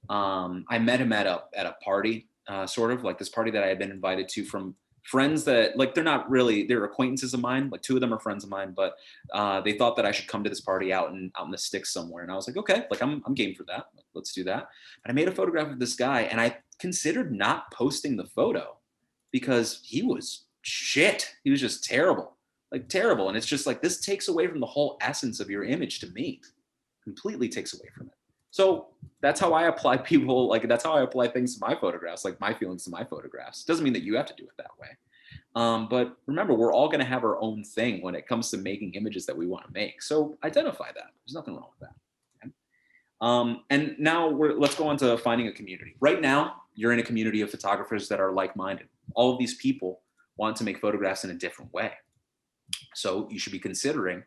I met him at a party. Sort of like this party that I had been invited to from friends that like they're acquaintances of mine. Like two of them are friends of mine, but they thought that I should come to this party out in the sticks somewhere. And I was like, okay, like I'm game for that. Like, let's do that. And I made a photograph of this guy, and I considered not posting the photo because he was shit. He was just terrible, like terrible. And it's just like this takes away from the whole essence of your image to me. Completely takes away from it. So that's how I apply people, like that's how I apply things to my photographs, like my feelings to my photographs. Doesn't mean that you have to do it that way. But remember, we're all going to have our own thing when it comes to making images that we want to make. So identify that. There's nothing wrong with that. Okay? And now let's go on to finding a community. Right now, you're in a community of photographers that are like-minded. All of these people want to make photographs in a different way. So you should be considering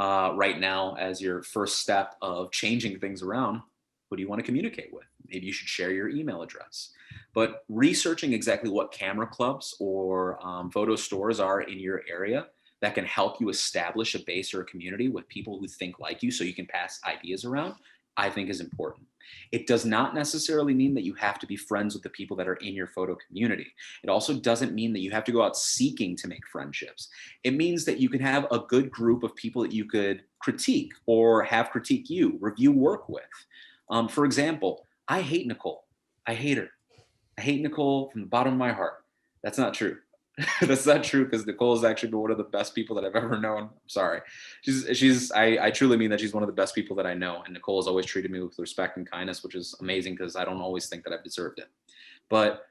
right now as your first step of changing things around, who do you want to communicate with? Maybe you should share your email address. But researching exactly what camera clubs or photo stores are in your area that can help you establish a base or a community with people who think like you so you can pass ideas around, I think is important. It does not necessarily mean that you have to be friends with the people that are in your photo community. It also doesn't mean that you have to go out seeking to make friendships. It means that you can have a good group of people that you could critique or have critique you, review work with. For example, I hate Nicole. I hate her. I hate Nicole from the bottom of my heart. That's not true. That's not true because Nicole has actually been one of the best people that I've ever known. I'm sorry. I truly mean that she's one of the best people that I know. And Nicole has always treated me with respect and kindness, which is amazing because I don't always think that I've deserved it. But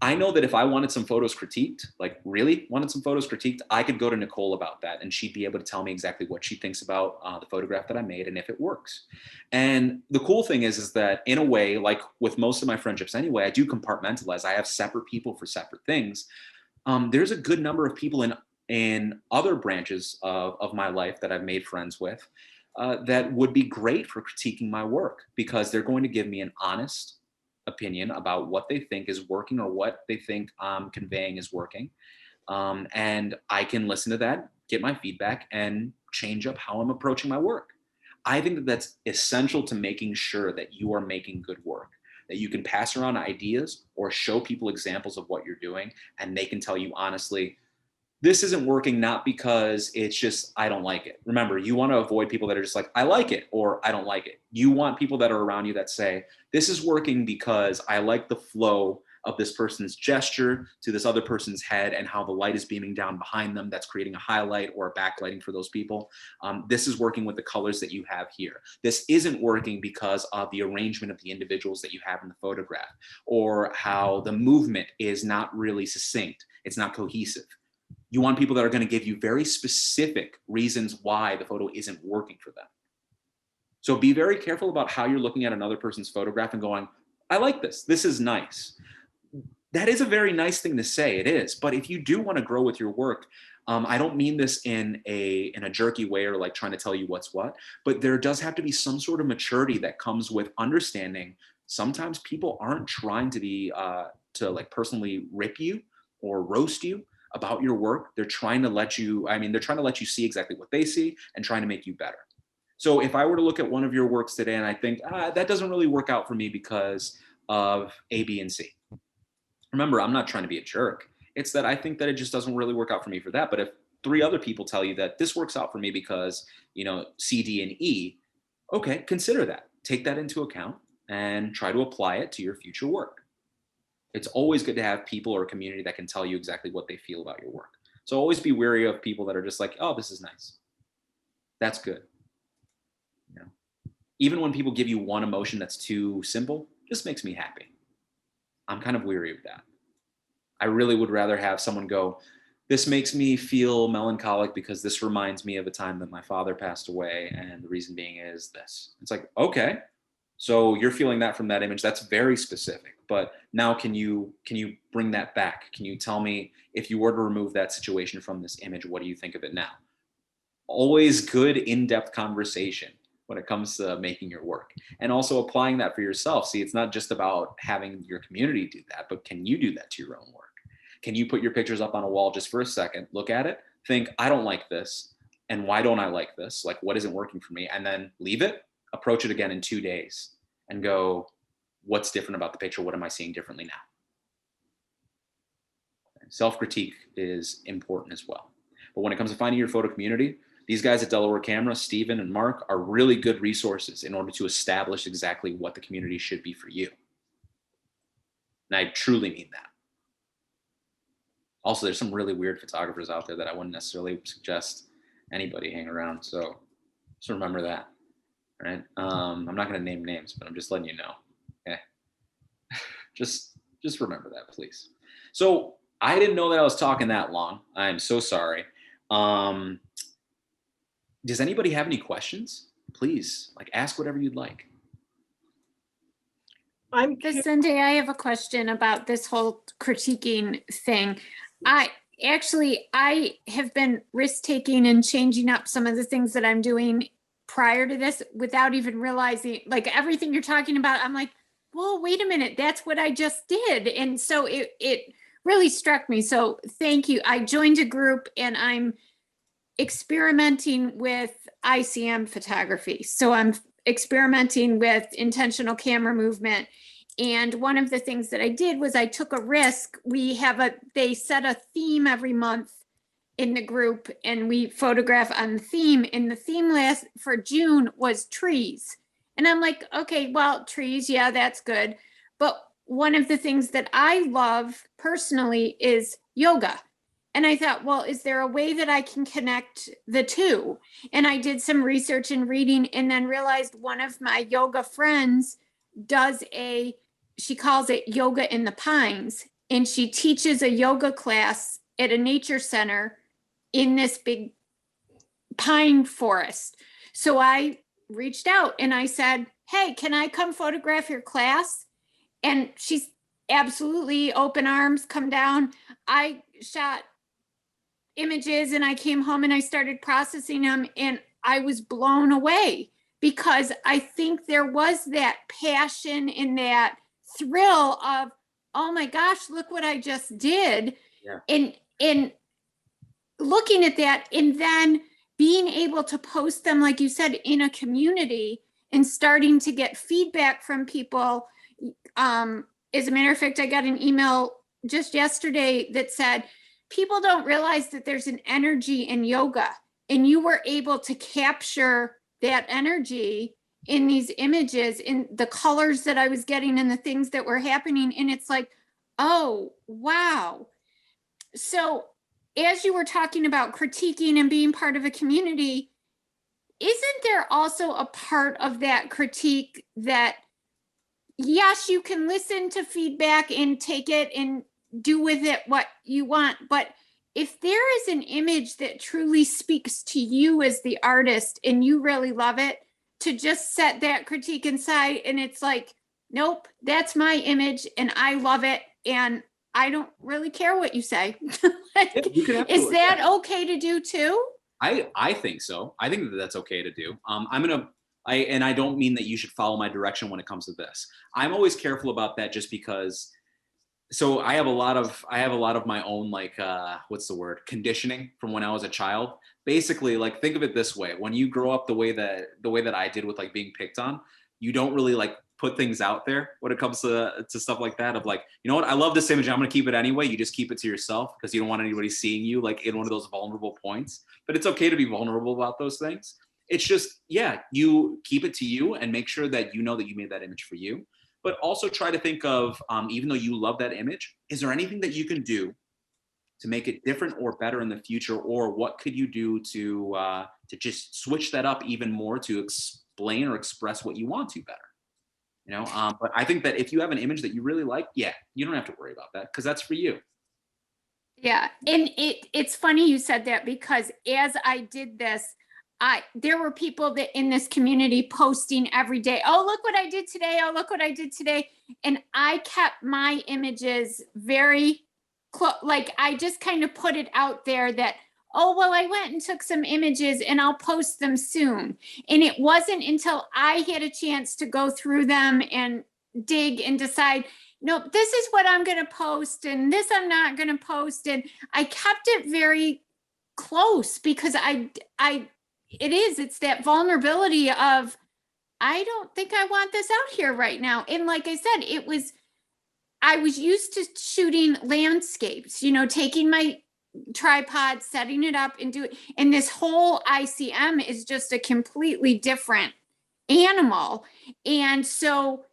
I know that if I wanted some photos critiqued, like really wanted some photos critiqued, I could go to Nicole about that and she'd be able to tell me exactly what she thinks about the photograph that I made and if it works. And the cool thing is that in a way, like with most of my friendships anyway, I do compartmentalize. I have separate people for separate things. There's a good number of people in other branches of my life that I've made friends with that would be great for critiquing my work because they're going to give me an honest opinion about what they think is working or what they think I'm conveying is working. And I can listen to that, get my feedback, and change up how I'm approaching my work. I think that that's essential to making sure that you are making good work, that you can pass around ideas or show people examples of what you're doing, and they can tell you honestly, this isn't working, not because it's just, I don't like it. Remember, you want to avoid people that are just like, I like it, or I don't like it. You want people that are around you that say, this is working because I like the flow of this person's gesture to this other person's head and how the light is beaming down behind them. That's creating a highlight or a backlighting for those people. This is working with the colors that you have here. This isn't working because of the arrangement of the individuals that you have in the photograph, or how the movement is not really succinct. It's not cohesive. You want people that are going to give you very specific reasons why the photo isn't working for them. So be very careful about how you're looking at another person's photograph and going, I like this. This is nice. That is a very nice thing to say. It is. But if you do want to grow with your work, I don't mean this in a jerky way or like trying to tell you what's what, but there does have to be some sort of maturity that comes with understanding. Sometimes people aren't trying to be to like personally rip you or roast you about your work. They're trying to let you, they're trying to let you see exactly what they see and trying to make you better. So if I were to look at one of your works today and I think, that doesn't really work out for me because of A, B, and C. Remember, I'm not trying to be a jerk. It's that I think that it just doesn't really work out for me for that. But if 3 other people tell you that this works out for me because, C, D, and E, okay, consider that. Take that into account and try to apply it to your future work. It's always good to have people or a community that can tell you exactly what they feel about your work. So always be wary of people that are just like, oh, this is nice. That's good. Even when people give you one emotion that's too simple, just makes me happy. I'm kind of weary of that. I really would rather have someone go, this makes me feel melancholic because this reminds me of a time that my father passed away, and the reason being is this. It's like, okay, so you're feeling that from that image. That's very specific. But now can you bring that back? Can you tell me, if you were to remove that situation from this image, what do you think of it now? Always good in-depth conversation when it comes to making your work, and also applying that for yourself. See, it's not just about having your community do that, but can you do that to your own work? Can you put your pictures up on a wall just for a second, look at it, think, I don't like this, and why don't I like this? Like, what isn't working for me? And then leave it, approach it again in 2 days, and go, what's different about the picture? What am I seeing differently now? Self-critique is important as well. But when it comes to finding your photo community, these guys at Delaware Camera, Stephen and Mark, are really good resources in order to establish exactly what the community should be for you. And I truly mean that. Also, there's some really weird photographers out there that I wouldn't necessarily suggest anybody hang around. So just remember that, right? I'm not going to name names, but I'm just letting you know. Okay. just remember that, please. So I didn't know that I was talking that long. I'm so sorry. Does anybody have any questions? Please, ask whatever you'd like. Vicente, I have a question about this whole critiquing thing. I have been risk-taking and changing up some of the things that I'm doing prior to this without even realizing, everything you're talking about, I'm like, whoa, wait a minute, that's what I just did. And so it really struck me. So thank you. I joined a group and I'm experimenting with ICM photography. So I'm experimenting with intentional camera movement. And one of the things that I did was I took a risk. They set a theme every month in the group and we photograph on the theme. And the theme list for June was trees. And I'm like, okay, well, trees, yeah, that's good. But one of the things that I love personally is yoga. And I thought, well, is there a way that I can connect the two? And I did some research and reading and then realized one of my yoga friends she calls it Yoga in the Pines. And she teaches a yoga class at a nature center in this big pine forest. So I reached out and I said, hey, can I come photograph your class? And she's absolutely open arms, come down. I shot images and I came home and I started processing them and I was blown away because I think there was that passion and that thrill of, oh my gosh, look what I just did. Yeah. And looking at that and then being able to post them, like you said, in a community and starting to get feedback from people. As a matter of fact, I got an email just yesterday that said, people don't realize that there's an energy in yoga, and you were able to capture that energy in these images, in the colors that I was getting and the things that were happening. And it's like, oh, wow. So as you were talking about critiquing and being part of a community, isn't there also a part of that critique that, yes, you can listen to feedback and take it and do with it what you want, but if there is an image that truly speaks to you as the artist and you really love it, to just set that critique aside and it's like, nope, that's my image and I love it and I don't really care what you say. Like, You can have is to, that yeah. okay to do too? I think so. I think that that's okay to do. And I don't mean that you should follow my direction when it comes to this. I'm always careful about that just because. So I have a lot of my own, like, what's the word? Conditioning from when I was a child. Basically, like, think of it this way. When you grow up the way that I did with, like, being picked on, you don't really, like, put things out there when it comes to stuff like that of, like, you know what, I love this image, I'm going to keep it anyway. You just keep it to yourself because you don't want anybody seeing you, like, in one of those vulnerable points. But it's okay to be vulnerable about those things. It's just, yeah, you keep it to you and make sure that you know that you made that image for you. But also try to think of, even though you love that image, is there anything that you can do to make it different or better in the future? Or what could you do to just switch that up even more to explain or express what you want to better? You know, but I think that if you have an image that you really like, yeah, you don't have to worry about that because that's for you. Yeah, and it's funny you said that because as I did this, there were people that in this community posting every day, oh, look what I did today. Oh, look what I did today. And I kept my images very close. Like, I just kind of put it out there that, oh, well, I went and took some images and I'll post them soon. And it wasn't until I had a chance to go through them and dig and decide, no, this is what I'm going to post and this I'm not going to post. And I kept it very close because it's that vulnerability of, I don't think I want this out here right now. And like I said, I was used to shooting landscapes, you know, taking my tripod, setting it up and and this whole ICM is just a completely different animal. And so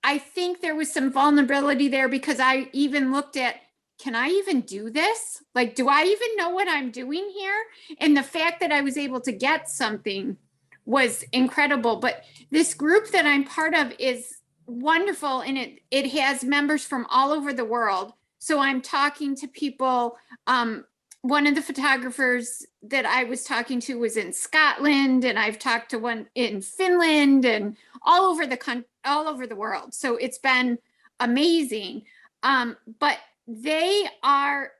I think there was some vulnerability there because I even looked at, can I even do this? Like, do I even know what I'm doing here? And the fact that I was able to get something was incredible. But this group that I'm part of is wonderful. And it has members from all over the world. So I'm talking to people. One of the photographers that I was talking to was in Scotland, and I've talked to one in Finland and all over the world. So it's been amazing. But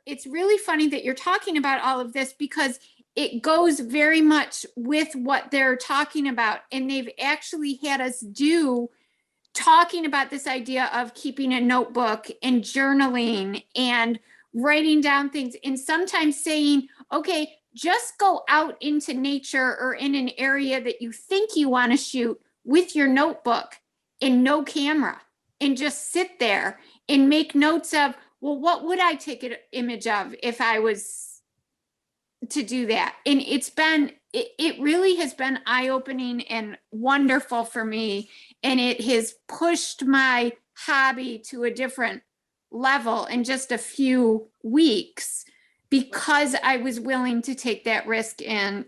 it's really funny that you're talking about all of this because it goes very much with what they're talking about. And they've actually had us talking about this idea of keeping a notebook and journaling and writing down things and sometimes saying, okay, just go out into nature or in an area that you think you want to shoot with your notebook and no camera and just sit there and make notes of, well, what would I take an image of if I was to do that? And it really has been eye-opening and wonderful for me. And it has pushed my hobby to a different level in just a few weeks because I was willing to take that risk and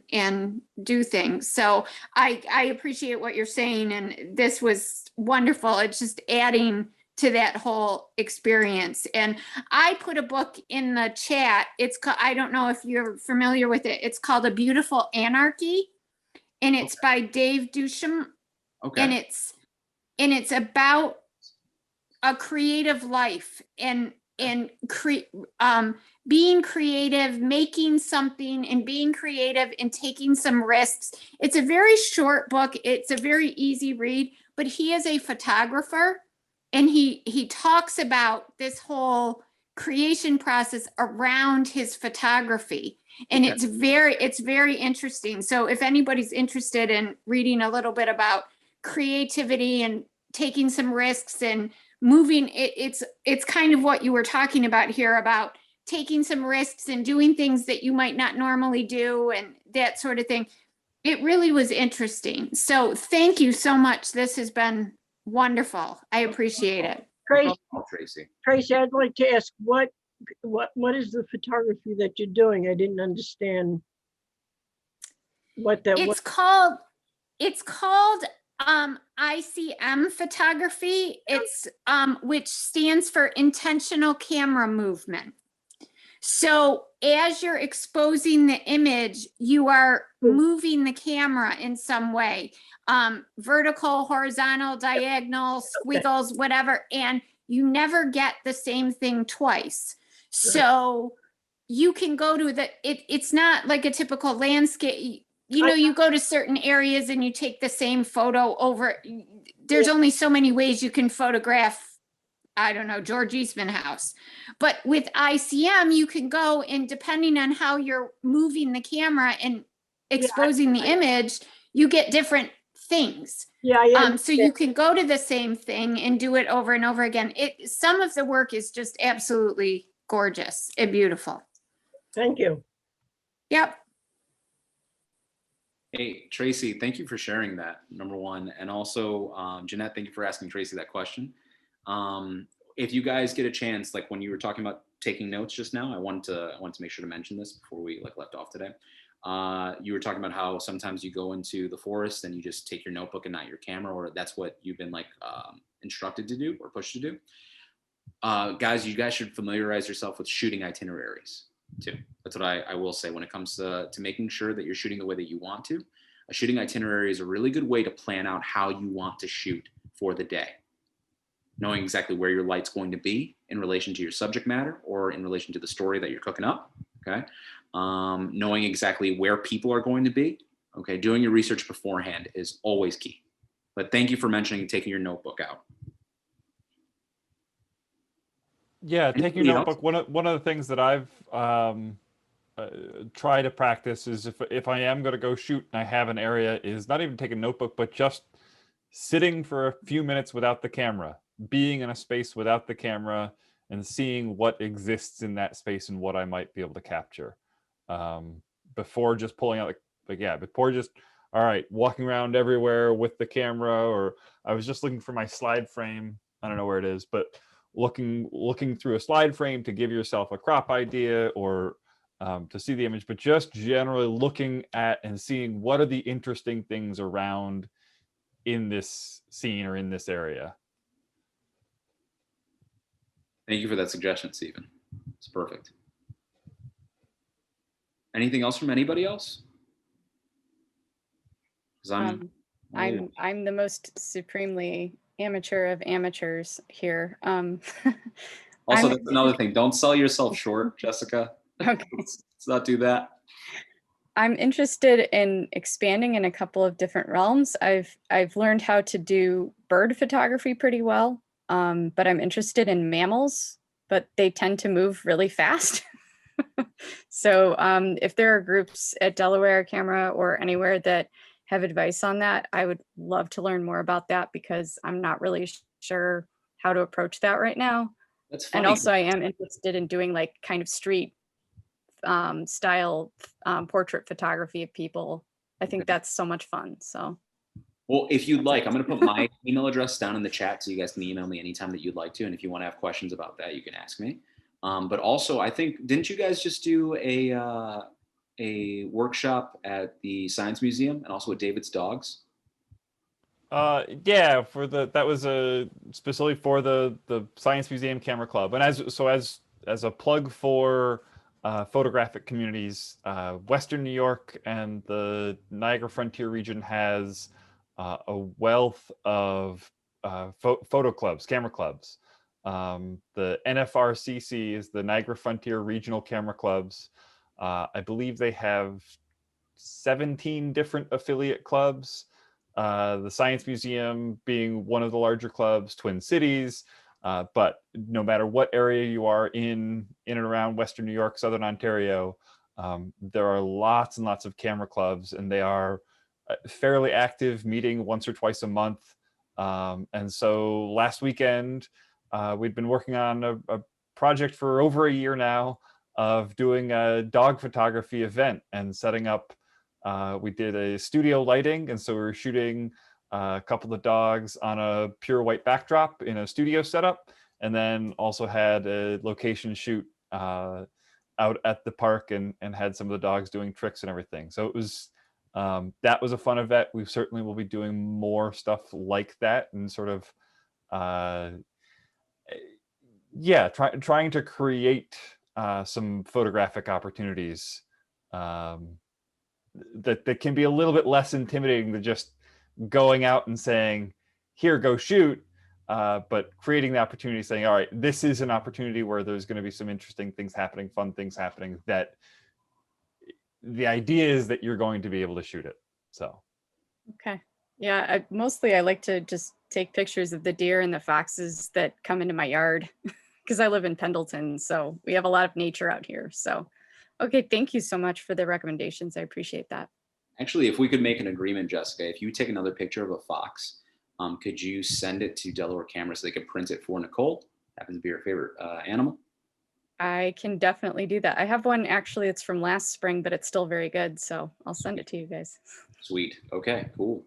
do things. So I appreciate what you're saying. And this was wonderful. It's just adding to that whole experience. And I put a book in the chat. It's called, I don't know if you're familiar with it. It's called A Beautiful Anarchy. And it's by Dave Duchamp. Okay. And it's about a creative life and being creative, making something and being creative and taking some risks. It's a very short book. It's a very easy read, but he is a photographer and he talks about this whole creation process around his photography. And Okay. it's very interesting. So if anybody's interested in reading a little bit about creativity and taking some risks and moving, it's kind of what you were talking about here about taking some risks and doing things that you might not normally do and that sort of thing. It really was interesting. So thank you so much. This has been wonderful. I appreciate it. Tracy, Tracy. Tracy, I'd like to ask what is the photography that you're doing? I didn't understand what that was. It's called ICM photography. It's which stands for intentional camera movement. So as you're exposing the image, you are moving the camera in some way, vertical, horizontal, diagonal, squiggles, whatever, and you never get the same thing twice. So you can go to it's not like a typical landscape. You know, you go to certain areas and you take the same photo over. There's only so many ways you can photograph, I don't know, George Eastman House. But with ICM, you can go and depending on how you're moving the camera and exposing the image, you get different things. So you can go to the same thing and do it over and over again. Some of the work is just absolutely gorgeous and beautiful. Thank you. Yep. Hey, Tracy, thank you for sharing that, number one. And also, Jeanette, thank you for asking Tracy that question. If you guys get a chance, like when you were talking about taking notes just now, I want to make sure to mention this before we left off today. You were talking about how sometimes you go into the forest and you just take your notebook and not your camera, or that's what you've been instructed to do or pushed to do. Guys, you guys should familiarize yourself with shooting itineraries too. That's what I will say when it comes to making sure that you're shooting the way that you want to. A shooting itinerary is a really good way to plan out how you want to shoot for the day. Knowing exactly where your light's going to be in relation to your subject matter or in relation to the story that you're cooking up, okay? Knowing exactly where people are going to be, okay? Doing your research beforehand is always key. But thank you for mentioning taking your notebook out. Yeah, taking your notebook. One of the things that I've tried to practice is if I am going to go shoot and I have an area, is not even take a notebook, but just sitting for a few minutes without the camera, being in a space without the camera, and seeing what exists in that space and what I might be able to capture before just pulling out before just all right walking around everywhere with the camera. Or I was just looking for my slide frame. I don't know where it is, but looking through a slide frame to give yourself a crop idea or to see the image, but just generally looking at and seeing what are the interesting things around in this scene or in this area. Thank you for that suggestion, Stephen. It's perfect. Anything else from anybody else? I'm the most supremely amateur of amateurs here. Also, that's another thing. Don't sell yourself short, Jessica. Okay. Let's not do that. I'm interested in expanding in a couple of different realms. I've learned how to do bird photography pretty well, but I'm interested in mammals, but they tend to move really fast. So if there are groups at Delaware Camera or anywhere that have advice on that, I would love to learn more about that because I'm not really sure how to approach that right now. That's funny. And also I am interested in doing like kind of street style portrait photography of people. I think that's so much fun. So, well, if you'd like, I'm going to put my email address down in the chat so you guys can email me anytime that you'd like to. And if you want to have questions about that, you can ask me. But also, I think, didn't you guys just do a workshop at the Science Museum and also at David's Dogs? Yeah, that was specifically for the Science Museum Camera Club. And as a plug for photographic communities, Western New York and the Niagara Frontier region has a wealth of photo clubs, camera clubs. The NFRCC is the Niagara Frontier Regional Camera Clubs. I believe they have 17 different affiliate clubs. The Science Museum being one of the larger clubs, Twin Cities. But no matter what area you are in and around Western New York, Southern Ontario, There are lots and lots of camera clubs, and they are fairly active, meeting once or twice a month. And so last weekend, we'd been working on a project for over a year now of doing a dog photography event and setting up. We did a studio lighting, and so we were shooting a couple of dogs on a pure white backdrop in a studio setup, and then also had a location shoot out at the park and had some of the dogs doing tricks and everything. So it was that was a fun event. We certainly will be doing more stuff like that, and sort of trying to create some photographic opportunities that can be a little bit less intimidating than just going out and saying, here, go shoot, but creating the opportunity, saying, all right, this is an opportunity where there's going to be some interesting things happening, fun things happening, that the idea is that you're going to be able to shoot it. So Okay. Yeah, I like to just take pictures of the deer and the foxes that come into my yard because I live in Pendleton, so we have a lot of nature out here. So, okay, thank you so much for the recommendations. I appreciate that. Actually, if we could make an agreement, Jessica, if you take another picture of a fox, could you send it to Delaware Camera so they could print it for Nicole? Happens to be her favorite animal. I can definitely do that. I have one actually, it's from last spring, but it's still very good. So I'll send it to you guys. Sweet. Okay, cool.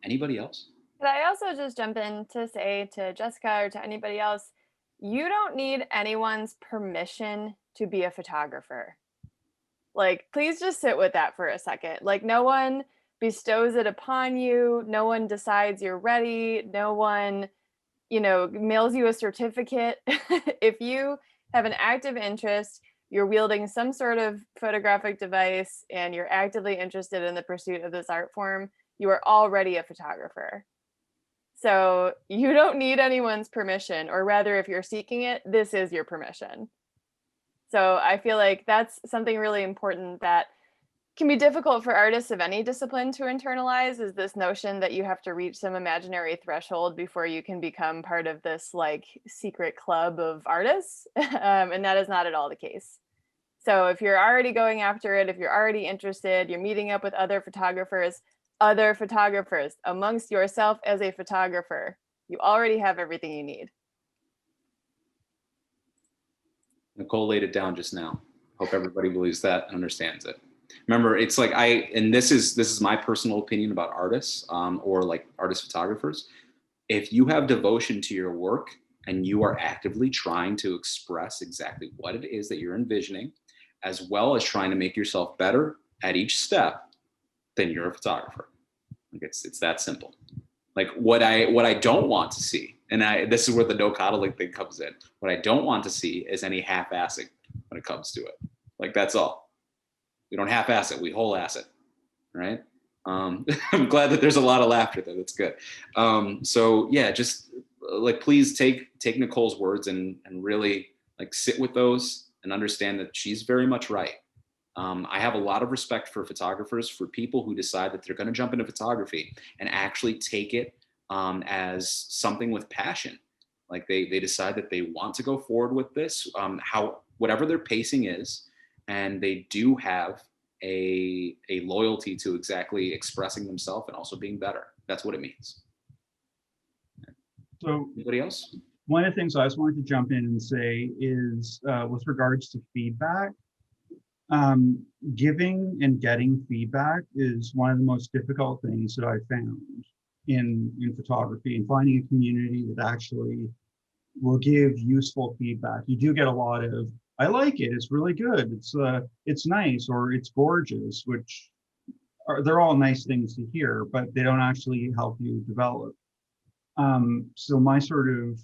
Anybody else? Could I also just jump in to say to Jessica or to anybody else, you don't need anyone's permission to be a photographer. Like, please just sit with that for a second. Like, no one bestows it upon you. No one decides you're ready. No one, mails you a certificate. If you have an active interest, you're wielding some sort of photographic device, and you're actively interested in the pursuit of this art form, you are already a photographer. So you don't need anyone's permission, or rather, if you're seeking it, this is your permission. So I feel like that's something really important that can be difficult for artists of any discipline to internalize, is this notion that you have to reach some imaginary threshold before you can become part of this like secret club of artists. And that is not at all the case. So if you're already going after it, if you're already interested, you're meeting up with other photographers amongst yourself as a photographer, you already have everything you need. Nicole laid it down just now. Hope everybody believes that and understands it. Remember, it's like and this is my personal opinion about artists, or like artist photographers. If you have devotion to your work and you are actively trying to express exactly what it is that you're envisioning, as well as trying to make yourself better at each step, then you're a photographer. Like it's that simple. Like what I don't want to see, and this is where the no coddling thing comes in. What I don't want to see is any half-assing when it comes to it. Like that's all. We don't half-ass it, we whole-ass it, right? I'm glad that there's a lot of laughter there. That's good. So yeah, just like please take Nicole's words and really like sit with those and understand that she's very much right. I have a lot of respect for photographers, for people who decide that they're going to jump into photography and actually take it as something with passion. Like they decide that they want to go forward with this, whatever their pacing is, and they do have a loyalty to exactly expressing themselves and also being better. That's what it means. So anybody else? One of the things I just wanted to jump in and say is with regards to feedback, giving and getting feedback is one of the most difficult things that I found in photography, and finding a community that actually will give useful feedback. You do get a lot of, I like it, it's really good, it's nice, or it's gorgeous, which they're all nice things to hear, but they don't actually help you develop. So my sort of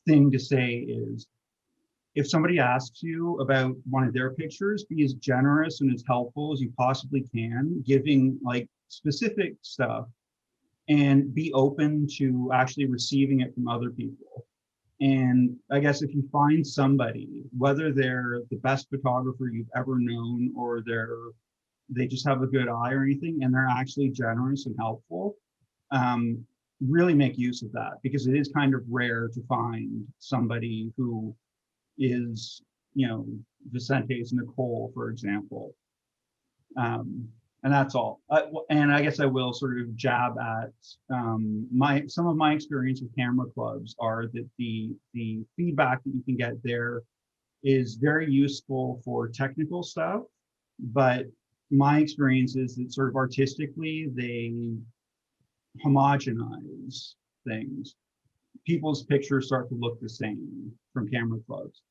thing to say is, if somebody asks you about one of their pictures, be as generous and as helpful as you possibly can, giving like specific stuff, and be open to actually receiving it from other people. And I guess if you find somebody, whether they're the best photographer you've ever known, or they just have a good eye or anything, and they're actually generous and helpful, really make use of that, because it is kind of rare to find somebody who is, Vicente's Nicole, for example. And that's all. And I guess I will sort of jab at some of my experience with camera clubs are that the feedback that you can get there is very useful for technical stuff, but my experience is that sort of artistically they homogenize things. People's pictures start to look the same from camera clubs.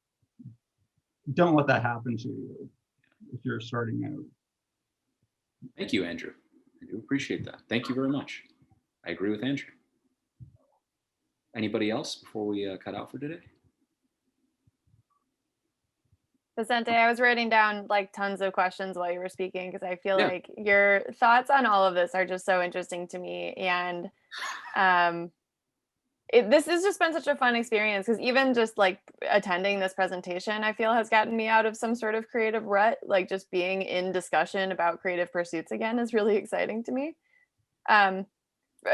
Don't let that happen to you if you're starting out. Thank you, Andrew. I do appreciate that. Thank you very much. I agree with Andrew. Anybody else before we cut out for today? Vicente, I was writing down like tons of questions while you were speaking because I feel Yeah. like your thoughts on all of this are just so interesting to me. And this has just been such a fun experience because even just like attending this presentation, I feel has gotten me out of some sort of creative rut. Like just being in discussion about creative pursuits again is really exciting to me.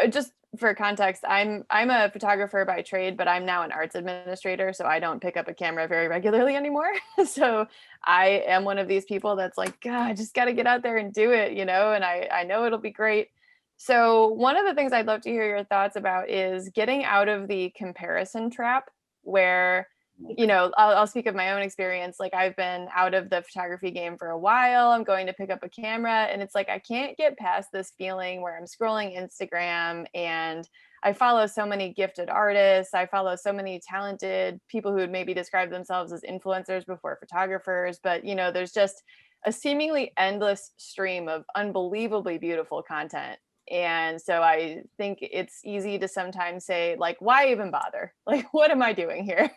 Just for context, I'm a photographer by trade, but I'm now an arts administrator, so I don't pick up a camera very regularly anymore. So I am one of these people that's like, God, I just got to get out there and do it, you know, and I know it'll be great. So one of the things I'd love to hear your thoughts about is getting out of the comparison trap where, you know, I'll speak of my own experience. Like I've been out of the photography game for a while. I'm going to pick up a camera and it's like, I can't get past this feeling where I'm scrolling Instagram and I follow so many gifted artists. I follow so many talented people who would maybe describe themselves as influencers before photographers. But, you know, there's just a seemingly endless stream of unbelievably beautiful content. And so I think it's easy to sometimes say, like, why even bother? Like, what am I doing here?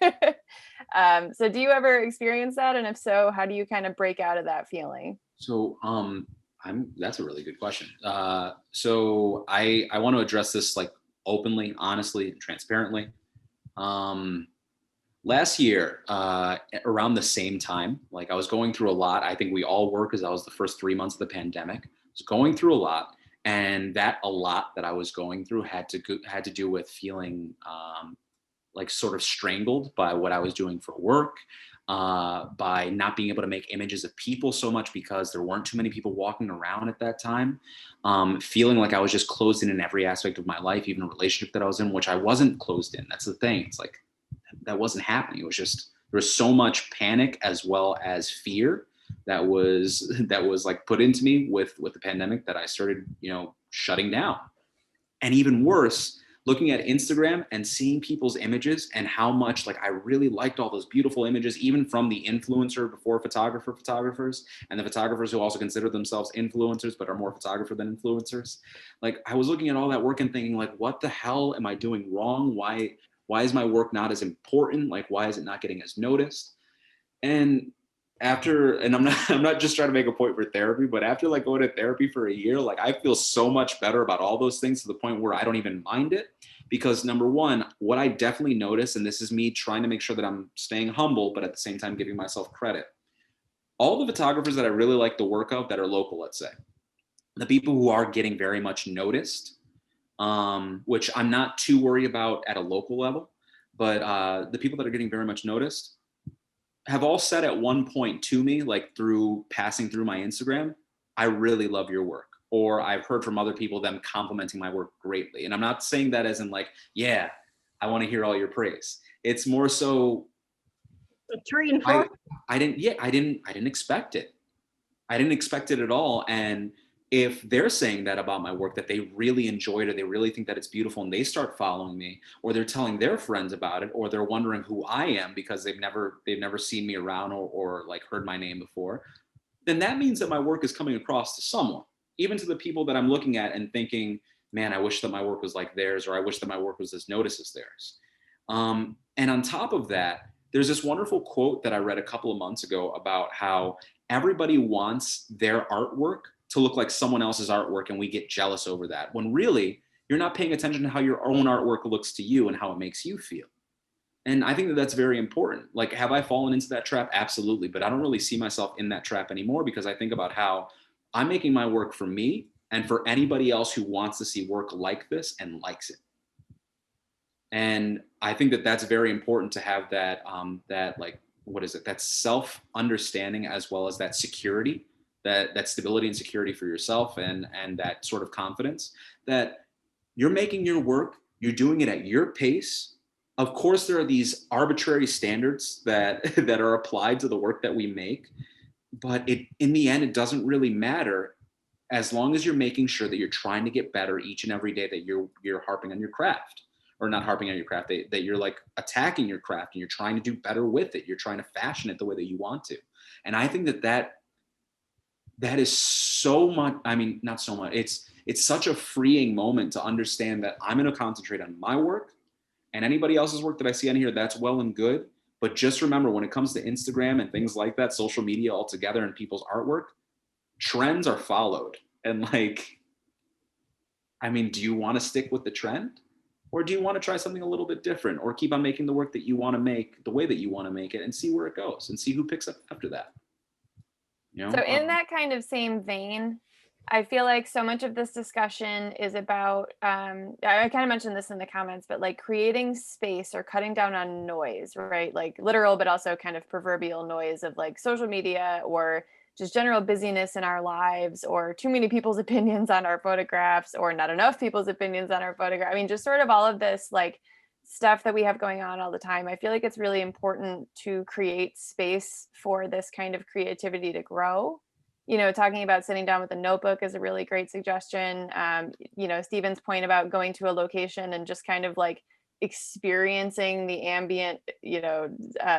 So do you ever experience that? And if so, how do you kind of break out of that feeling? So that's a really good question. So I want to address this like openly, honestly, and transparently. Last year, around the same time, like I was going through a lot. I think we all were because that was the first 3 months of the pandemic. I was going through a lot. And that a lot that I was going through had to do with feeling like sort of strangled by what I was doing for work, by not being able to make images of people so much because there weren't too many people walking around at that time, feeling like I was just closed in every aspect of my life, even a relationship that I was in, which I wasn't closed in. That's the thing. It's like that wasn't happening. It was just there was so much panic as well as fear that was like put into me with the pandemic that I started, you know, shutting down. And even worse, looking at Instagram and seeing people's images and how much like I really liked all those beautiful images, even from the influencer before photographers and the photographers who also consider themselves influencers but are more photographer than influencers. Like I was looking at all that work and thinking like, what the hell am I doing wrong? Why is my work not as important? Like, why is it not getting as noticed? And I'm not just trying to make a point for therapy, but after like going to therapy for a year, like I feel so much better about all those things to the point where I don't even mind it. Because number one, what I definitely notice, and this is me trying to make sure that I'm staying humble, but at the same time giving myself credit. All the photographers that I really like the work of that are local, let's say, the people who are getting very much noticed, which I'm not too worried about at a local level, but the people that are getting very much noticed, have all said at one point to me, like through passing through my Instagram, I really love your work. Or I've heard from other people them complimenting my work greatly. And I'm not saying that as in like, yeah, I want to hear all your praise. It's more so A 3 and 4. I didn't expect it. I didn't expect it at all. And if they're saying that about my work, that they really enjoyed it, they really think that it's beautiful, and they start following me, or they're telling their friends about it, or they're wondering who I am because they've never seen me around or like heard my name before, then that means that my work is coming across to someone, even to the people that I'm looking at and thinking, man, I wish that my work was like theirs, or I wish that my work was as noticed as theirs. And on top of that, there's this wonderful quote that I read a couple of months ago about how everybody wants their artwork to look like someone else's artwork, and we get jealous over that, when really you're not paying attention to how your own artwork looks to you and how it makes you feel. And I think that that's very important. Like, have I fallen into that trap? Absolutely. But I don't really see myself in that trap anymore, because I think about how I'm making my work for me and for anybody else who wants to see work like this and likes it. And I think that that's very important to have that, that like what is it? That self-understanding, as well as that security, that stability and security for yourself, and that sort of confidence that you're making your work, you're doing it at your pace. Of course, there are these arbitrary standards that that are applied to the work that we make, but in the end, it doesn't really matter, as long as you're making sure that you're trying to get better each and every day, that you're harping on your craft, or not harping on your craft, that you're like attacking your craft and you're trying to do better with it. You're trying to fashion it the way that you want to. And I think that is so much, I mean, not so much, it's such a freeing moment to understand that I'm going to concentrate on my work, and anybody else's work that I see on here, that's well and good. But just remember, when it comes to Instagram and things like that, social media altogether, and people's artwork, trends are followed. And like, I mean, do you want to stick with the trend? Or do you want to try something a little bit different, or keep on making the work that you want to make the way that you want to make it, and see where it goes and see who picks up after that? You know? So in that kind of same vein, I feel like so much of this discussion is about, I kind of mentioned this in the comments, but like creating space or cutting down on noise, right? Like literal, but also kind of proverbial noise of like social media, or just general busyness in our lives, or too many people's opinions on our photographs, or not enough people's opinions on our photograph. I mean, just sort of all of this like stuff that we have going on all the time. I feel like it's really important to create space for this kind of creativity to grow. You know, talking about sitting down with a notebook is a really great suggestion. You know, Stephen's point about going to a location and just kind of like experiencing the ambient, you know,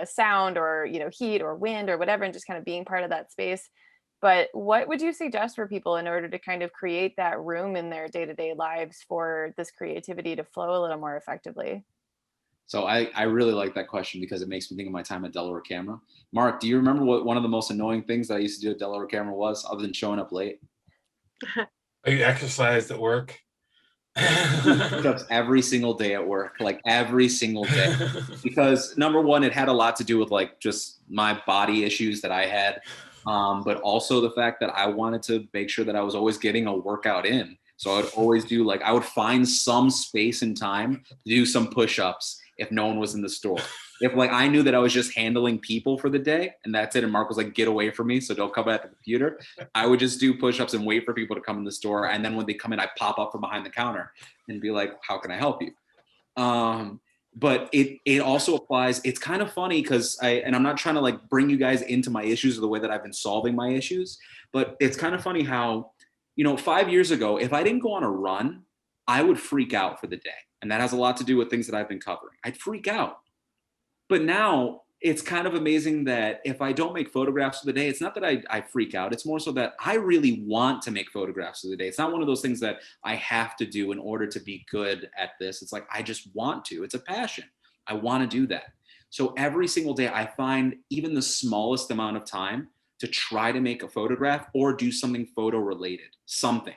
sound, or, you know, heat or wind or whatever, and just kind of being part of that space. But what would you suggest for people in order to kind of create that room in their day-to-day lives for this creativity to flow a little more effectively? So I really like that question, because it makes me think of my time at Delaware Camera. Mark, do you remember what one of the most annoying things that I used to do at Delaware Camera was, other than showing up late? You exercised at work? Push-ups every single day at work, like every single day. Because number one, it had a lot to do with like just my body issues that I had, but also the fact that I wanted to make sure that I was always getting a workout in. So I would always do, like, I would find some space and time to do some push-ups if no one was in the store. If like I knew that I was just handling people for the day and that's it, and Mark was like, get away from me, so don't come at the computer, I would just do push-ups and wait for people to come in the store. And then when they come in, I pop up from behind the counter and be like, how can I help you? But it also applies. It's kind of funny because I'm not trying to like bring you guys into my issues or the way that I've been solving my issues, but it's kind of funny how, you know, 5 years ago, if I didn't go on a run, I would freak out for the day. And that has a lot to do with things that I've been covering. I'd freak out. But now it's kind of amazing that if I don't make photographs of the day, it's not that I freak out. It's more so that I really want to make photographs of the day. It's not one of those things that I have to do in order to be good at this. It's like, I just want to. It's a passion. I want to do that. So every single day I find even the smallest amount of time to try to make a photograph or do something photo related, something.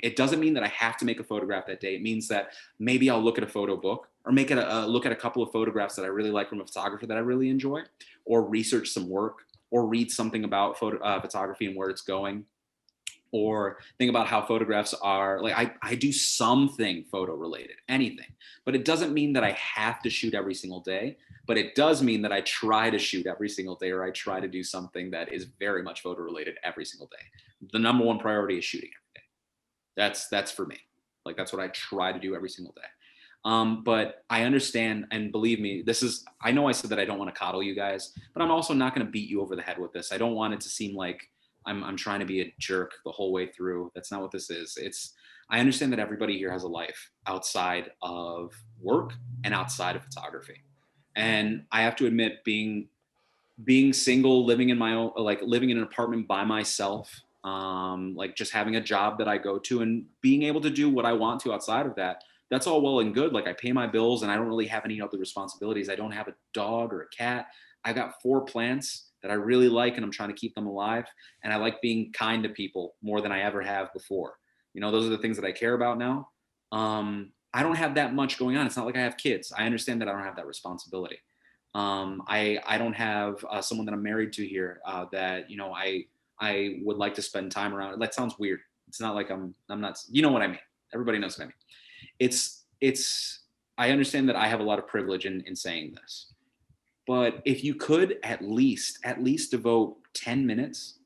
It doesn't mean that I have to make a photograph that day. It means that maybe I'll look at a photo book, or make it look at a couple of photographs that I really like from a photographer that I really enjoy, or research some work, or read something about photography and where it's going, or think about how photographs are. Like I do something photo related, anything. But it doesn't mean that I have to shoot every single day. But it does mean that I try to shoot every single day, or I try to do something that is very much photo related every single day. The number one priority is shooting every day. That's for me. Like that's what I try to do every single day. But I understand, and believe me, I know I said that I don't want to coddle you guys, but I'm also not going to beat you over the head with this. I don't want it to seem like I'm trying to be a jerk the whole way through. That's not what this is. I understand that everybody here has a life outside of work and outside of photography. And I have to admit, being single, living in my own, like living in an apartment by myself, like just having a job that I go to and being able to do what I want to outside of that, that's all well and good. Like I pay my bills and I don't really have any other responsibilities. I don't have a dog or a cat. I got 4 plants that I really like and I'm trying to keep them alive. And I like being kind to people more than I ever have before. You know, those are the things that I care about now. I don't have that much going on. It's not like I have kids. I understand that I don't have that responsibility. I don't have someone that I'm married to here that, you know, I would like to spend time around. That sounds weird. It's not like I'm not, you know what I mean? Everybody knows what I mean. I understand that I have a lot of privilege in saying this, But if you could at least devote 10 minutes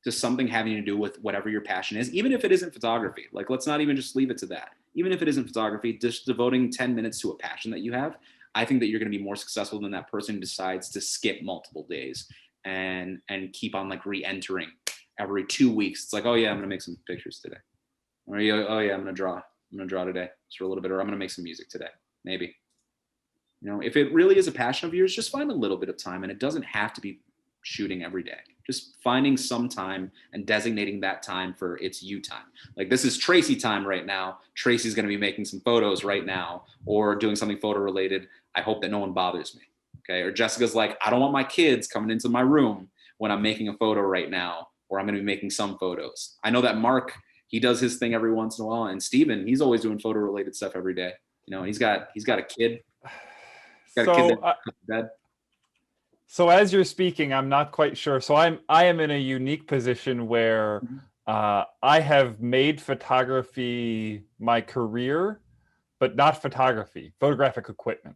to something having to do with whatever your passion is, even if it isn't photography, like let's not even just leave it to that. Even if it isn't photography, just devoting 10 minutes to a passion that you have, I think that you're going to be more successful than that person who decides to skip multiple days and keep on like re-entering every 2 weeks. It's like, oh yeah, I'm going to make some pictures today. Or oh yeah, I'm going to draw today just for a little bit, or I'm going to make some music today, maybe. You know, if it really is a passion of yours, just find a little bit of time, and it doesn't have to be shooting every day. Just finding some time and designating that time for it's you time. Like this is Tracy time right now. Tracy's going to be making some photos right now or doing something photo related. I hope that no one bothers me. Okay. Or Jessica's like, I don't want my kids coming into my room when I'm making a photo right now, or I'm going to be making some photos. I know that Mark, he does his thing every once in a while. And Steven, he's always doing photo related stuff every day. You know, he's got a kid. Got a kid that goes to bed. So as you're speaking, I'm not quite sure. So I am in a unique position where I have made photography my career, but not photography, photographic equipment,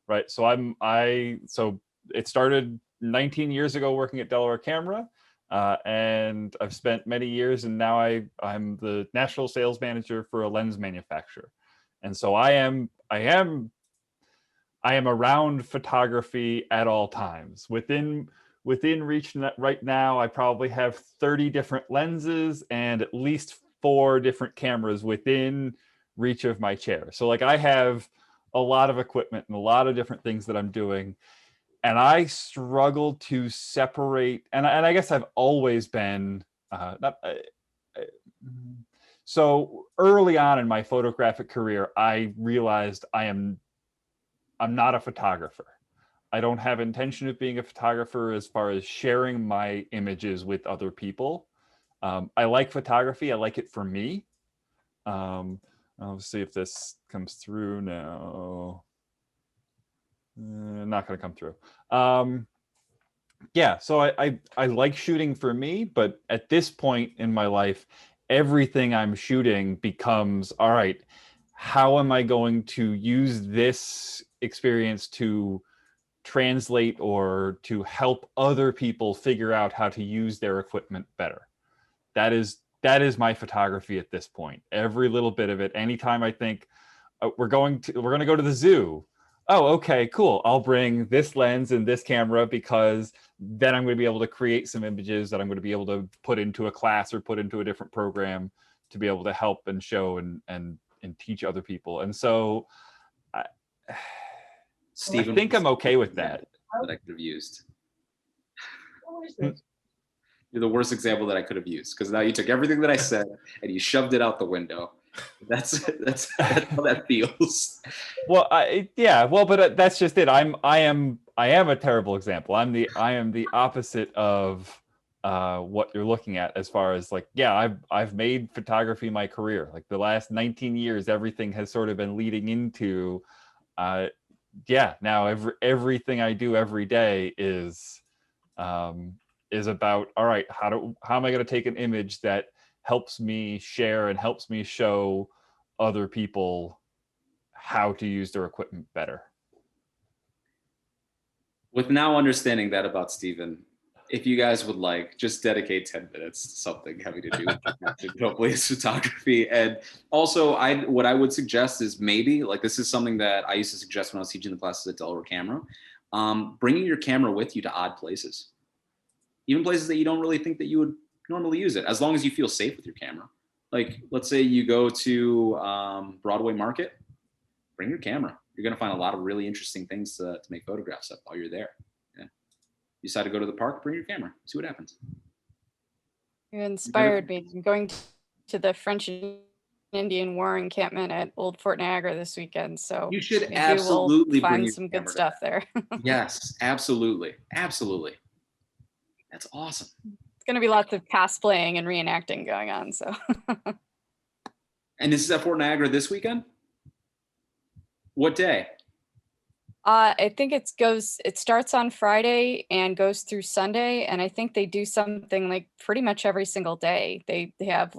right? So so it started 19 years ago working at Delaware Camera, and I've spent many years, and now I'm the national sales manager for a lens manufacturer, and so I am around photography at all times. Within reach right now, I probably have 30 different lenses and at least 4 different cameras within reach of my chair. So like I have a lot of equipment and a lot of different things that I'm doing. And I struggle to separate, and I guess I've always been, so early on in my photographic career, I realized I'm not a photographer. I don't have intention of being a photographer as far as sharing my images with other people. I like photography. I like it for me. I'll see if this comes through now. Not going to come through. Yeah, so I like shooting for me, but at this point in my life, everything I'm shooting becomes, all right, how am I going to use this experience to translate or to help other people figure out how to use their equipment better? That is my photography at this point. Every little bit of it. Anytime I think we're going to go to the zoo. Oh, okay, cool. I'll bring this lens and this camera because then I'm going to be able to create some images that I'm going to be able to put into a class or put into a different program to be able to help and show and teach other people. And so I think I'm okay with that. That I could have used. You're the worst example that I could have used, because now you took everything that I said and you shoved it out the window. That's how that feels. Well, but that's just it. I am a terrible example. I am the opposite of what you're looking at as far as like, yeah, I've made photography my career. Like the last 19 years, everything has sort of been leading into, now everything I do every day is about, all right, how am I going to take an image that helps me share and helps me show other people how to use their equipment better. With now understanding that about Steven, if you guys would like, just dedicate 10 minutes to something having to do with hopefully it's photography. And also what I would suggest is maybe, like this is something that I used to suggest when I was teaching the classes at Delaware Camera, bringing your camera with you to odd places. Even places that you don't really think that you would normally use it, as long as you feel safe with your camera. Like, let's say you go to Broadway Market, bring your camera. You're going to find a lot of really interesting things to make photographs of while you're there. Yeah. You decide to go to the park, bring your camera, see what happens. You inspired me. I'm going to the French and Indian War encampment at Old Fort Niagara this weekend. So you should maybe absolutely we'll bring find some good stuff there. Yes, absolutely. Absolutely. That's awesome. It's going to be lots of cosplaying and reenacting going on. So. And this is at Fort Niagara this weekend? What day? I think it starts on Friday and goes through Sunday. And I think they do something like pretty much every single day. They have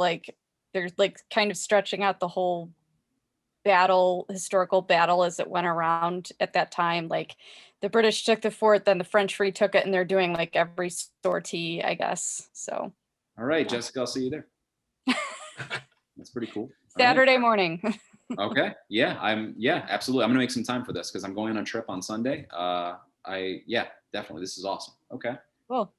they're kind of stretching out the whole historical battle as it went around at that time. Like the British took the fort, then the French retook it, and they're doing like every sortie, I guess. So All right, Jessica, I'll see you there. That's pretty cool. All right. Saturday morning. Okay. Yeah, absolutely. I'm gonna make some time for this because I'm going on a trip on Sunday. Definitely. This is awesome. Okay. Cool.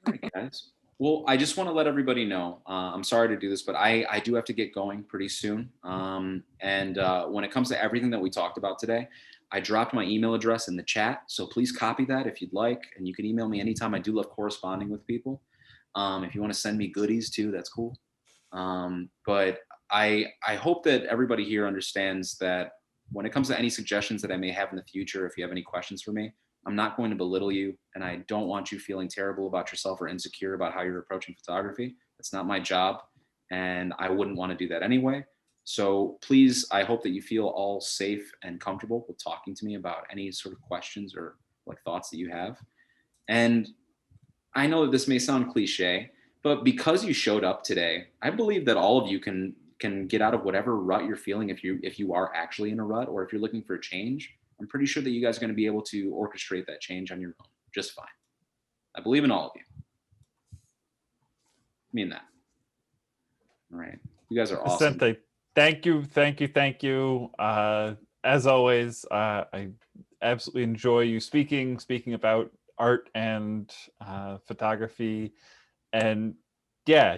All right, guys. Well, I just want to let everybody know, I'm sorry to do this, but I do have to get going pretty soon. When it comes to everything that we talked about today, I dropped my email address in the chat. So please copy that if you'd like. And you can email me anytime. I do love corresponding with people. If you want to send me goodies too, that's cool. But I hope that everybody here understands that when it comes to any suggestions that I may have in the future, if you have any questions for me, I'm not going to belittle you, and I don't want you feeling terrible about yourself or insecure about how you're approaching photography. That's not my job, and I wouldn't want to do that anyway. So please, I hope that you feel all safe and comfortable with talking to me about any sort of questions or like thoughts that you have. And I know that this may sound cliche, but because you showed up today, I believe that all of you can get out of whatever rut you're feeling if you are actually in a rut, or if you're looking for a change. I'm pretty sure that you guys are going to be able to orchestrate that change on your own just fine. I believe in all of you. I mean that. All right. You guys are awesome. Vicente, thank you. As always, I absolutely enjoy you speaking about art and photography. And yeah,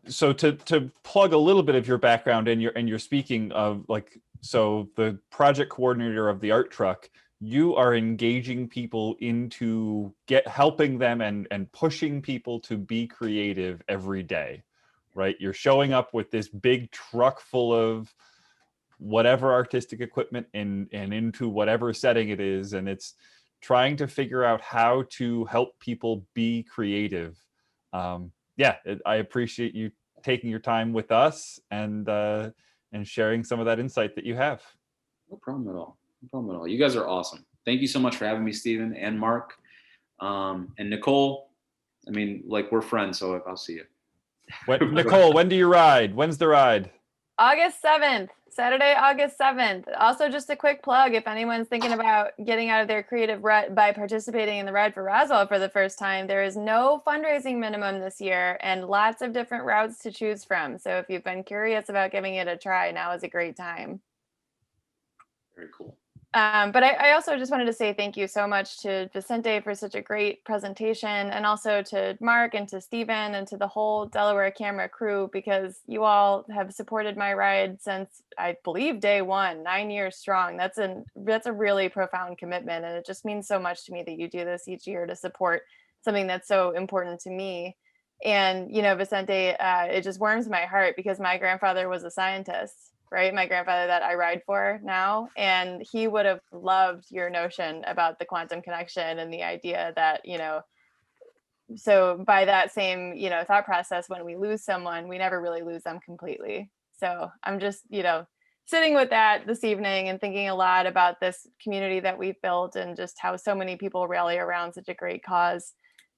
so to plug a little bit of your background and your speaking of like, so the project coordinator of the art truck, you are engaging people into helping them and pushing people to be creative every day, right? You're showing up with this big truck full of whatever artistic equipment and into whatever setting it is, and it's trying to figure out how to help people be creative. I appreciate you taking your time with us and sharing some of that insight that you have. No problem at all. No problem at all. You guys are awesome. Thank you so much for having me, Stephen and Mark. And Nicole, I mean, like, we're friends, so I'll see you. Nicole, when do you ride? When's the ride? August 7th, Saturday, August 7th. Also, just a quick plug, if anyone's thinking about getting out of their creative rut by participating in the Ride for Roswell for the first time, there is no fundraising minimum this year and lots of different routes to choose from. So if you've been curious about giving it a try, now is a great time. Very cool. But I also just wanted to say thank you so much to Vicente for such a great presentation, and also to Mark and to Stephen and to the whole Delaware Camera crew, because you all have supported my ride since, I believe, day one, 9 years strong. That's a really profound commitment, and it just means so much to me that you do this each year to support something that's so important to me. And, you know, Vicente, it just warms my heart because my grandfather was a scientist. Right? My grandfather that I ride for now, and he would have loved your notion about the quantum connection and the idea that, you know, so by that same, you know, thought process, when we lose someone, we never really lose them completely. So I'm just, you know, sitting with that this evening and thinking a lot about this community that we've built and just how so many people rally around such a great cause.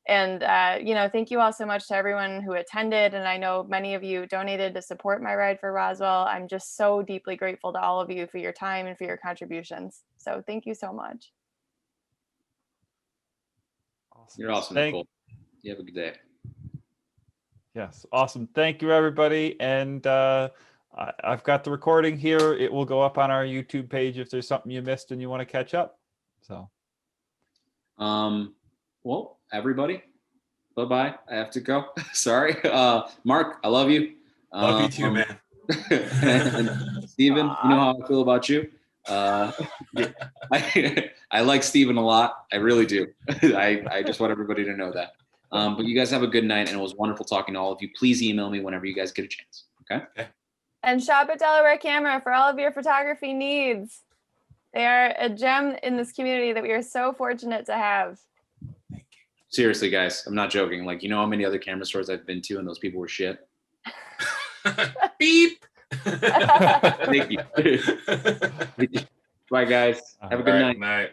And, you know, thank you all so much to everyone who attended. And I know many of you donated to support my Ride for Roswell. I'm just so deeply grateful to all of you for your time and for your contributions. So thank you so much. Awesome. You're awesome, Nicole. You have a good day. Yes, awesome. Thank you, everybody. And I've got the recording here. It will go up on our YouTube page if there's something you missed and you want to catch up. So, well, everybody, bye-bye. I have to go. Sorry. Mark, I love you. Love you too, man. And Stephen, you know how I feel about you. I like Stephen a lot. I really do. I just want everybody to know that. But you guys have a good night, and it was wonderful talking to all of you. Please email me whenever you guys get a chance. Okay? And shop at Delaware Camera for all of your photography needs. They are a gem in this community that we are so fortunate to have. Seriously, guys, I'm not joking. Like, you know how many other camera stores I've been to and those people were shit? Beep. Thank you. Bye, guys. Have a good night. Night.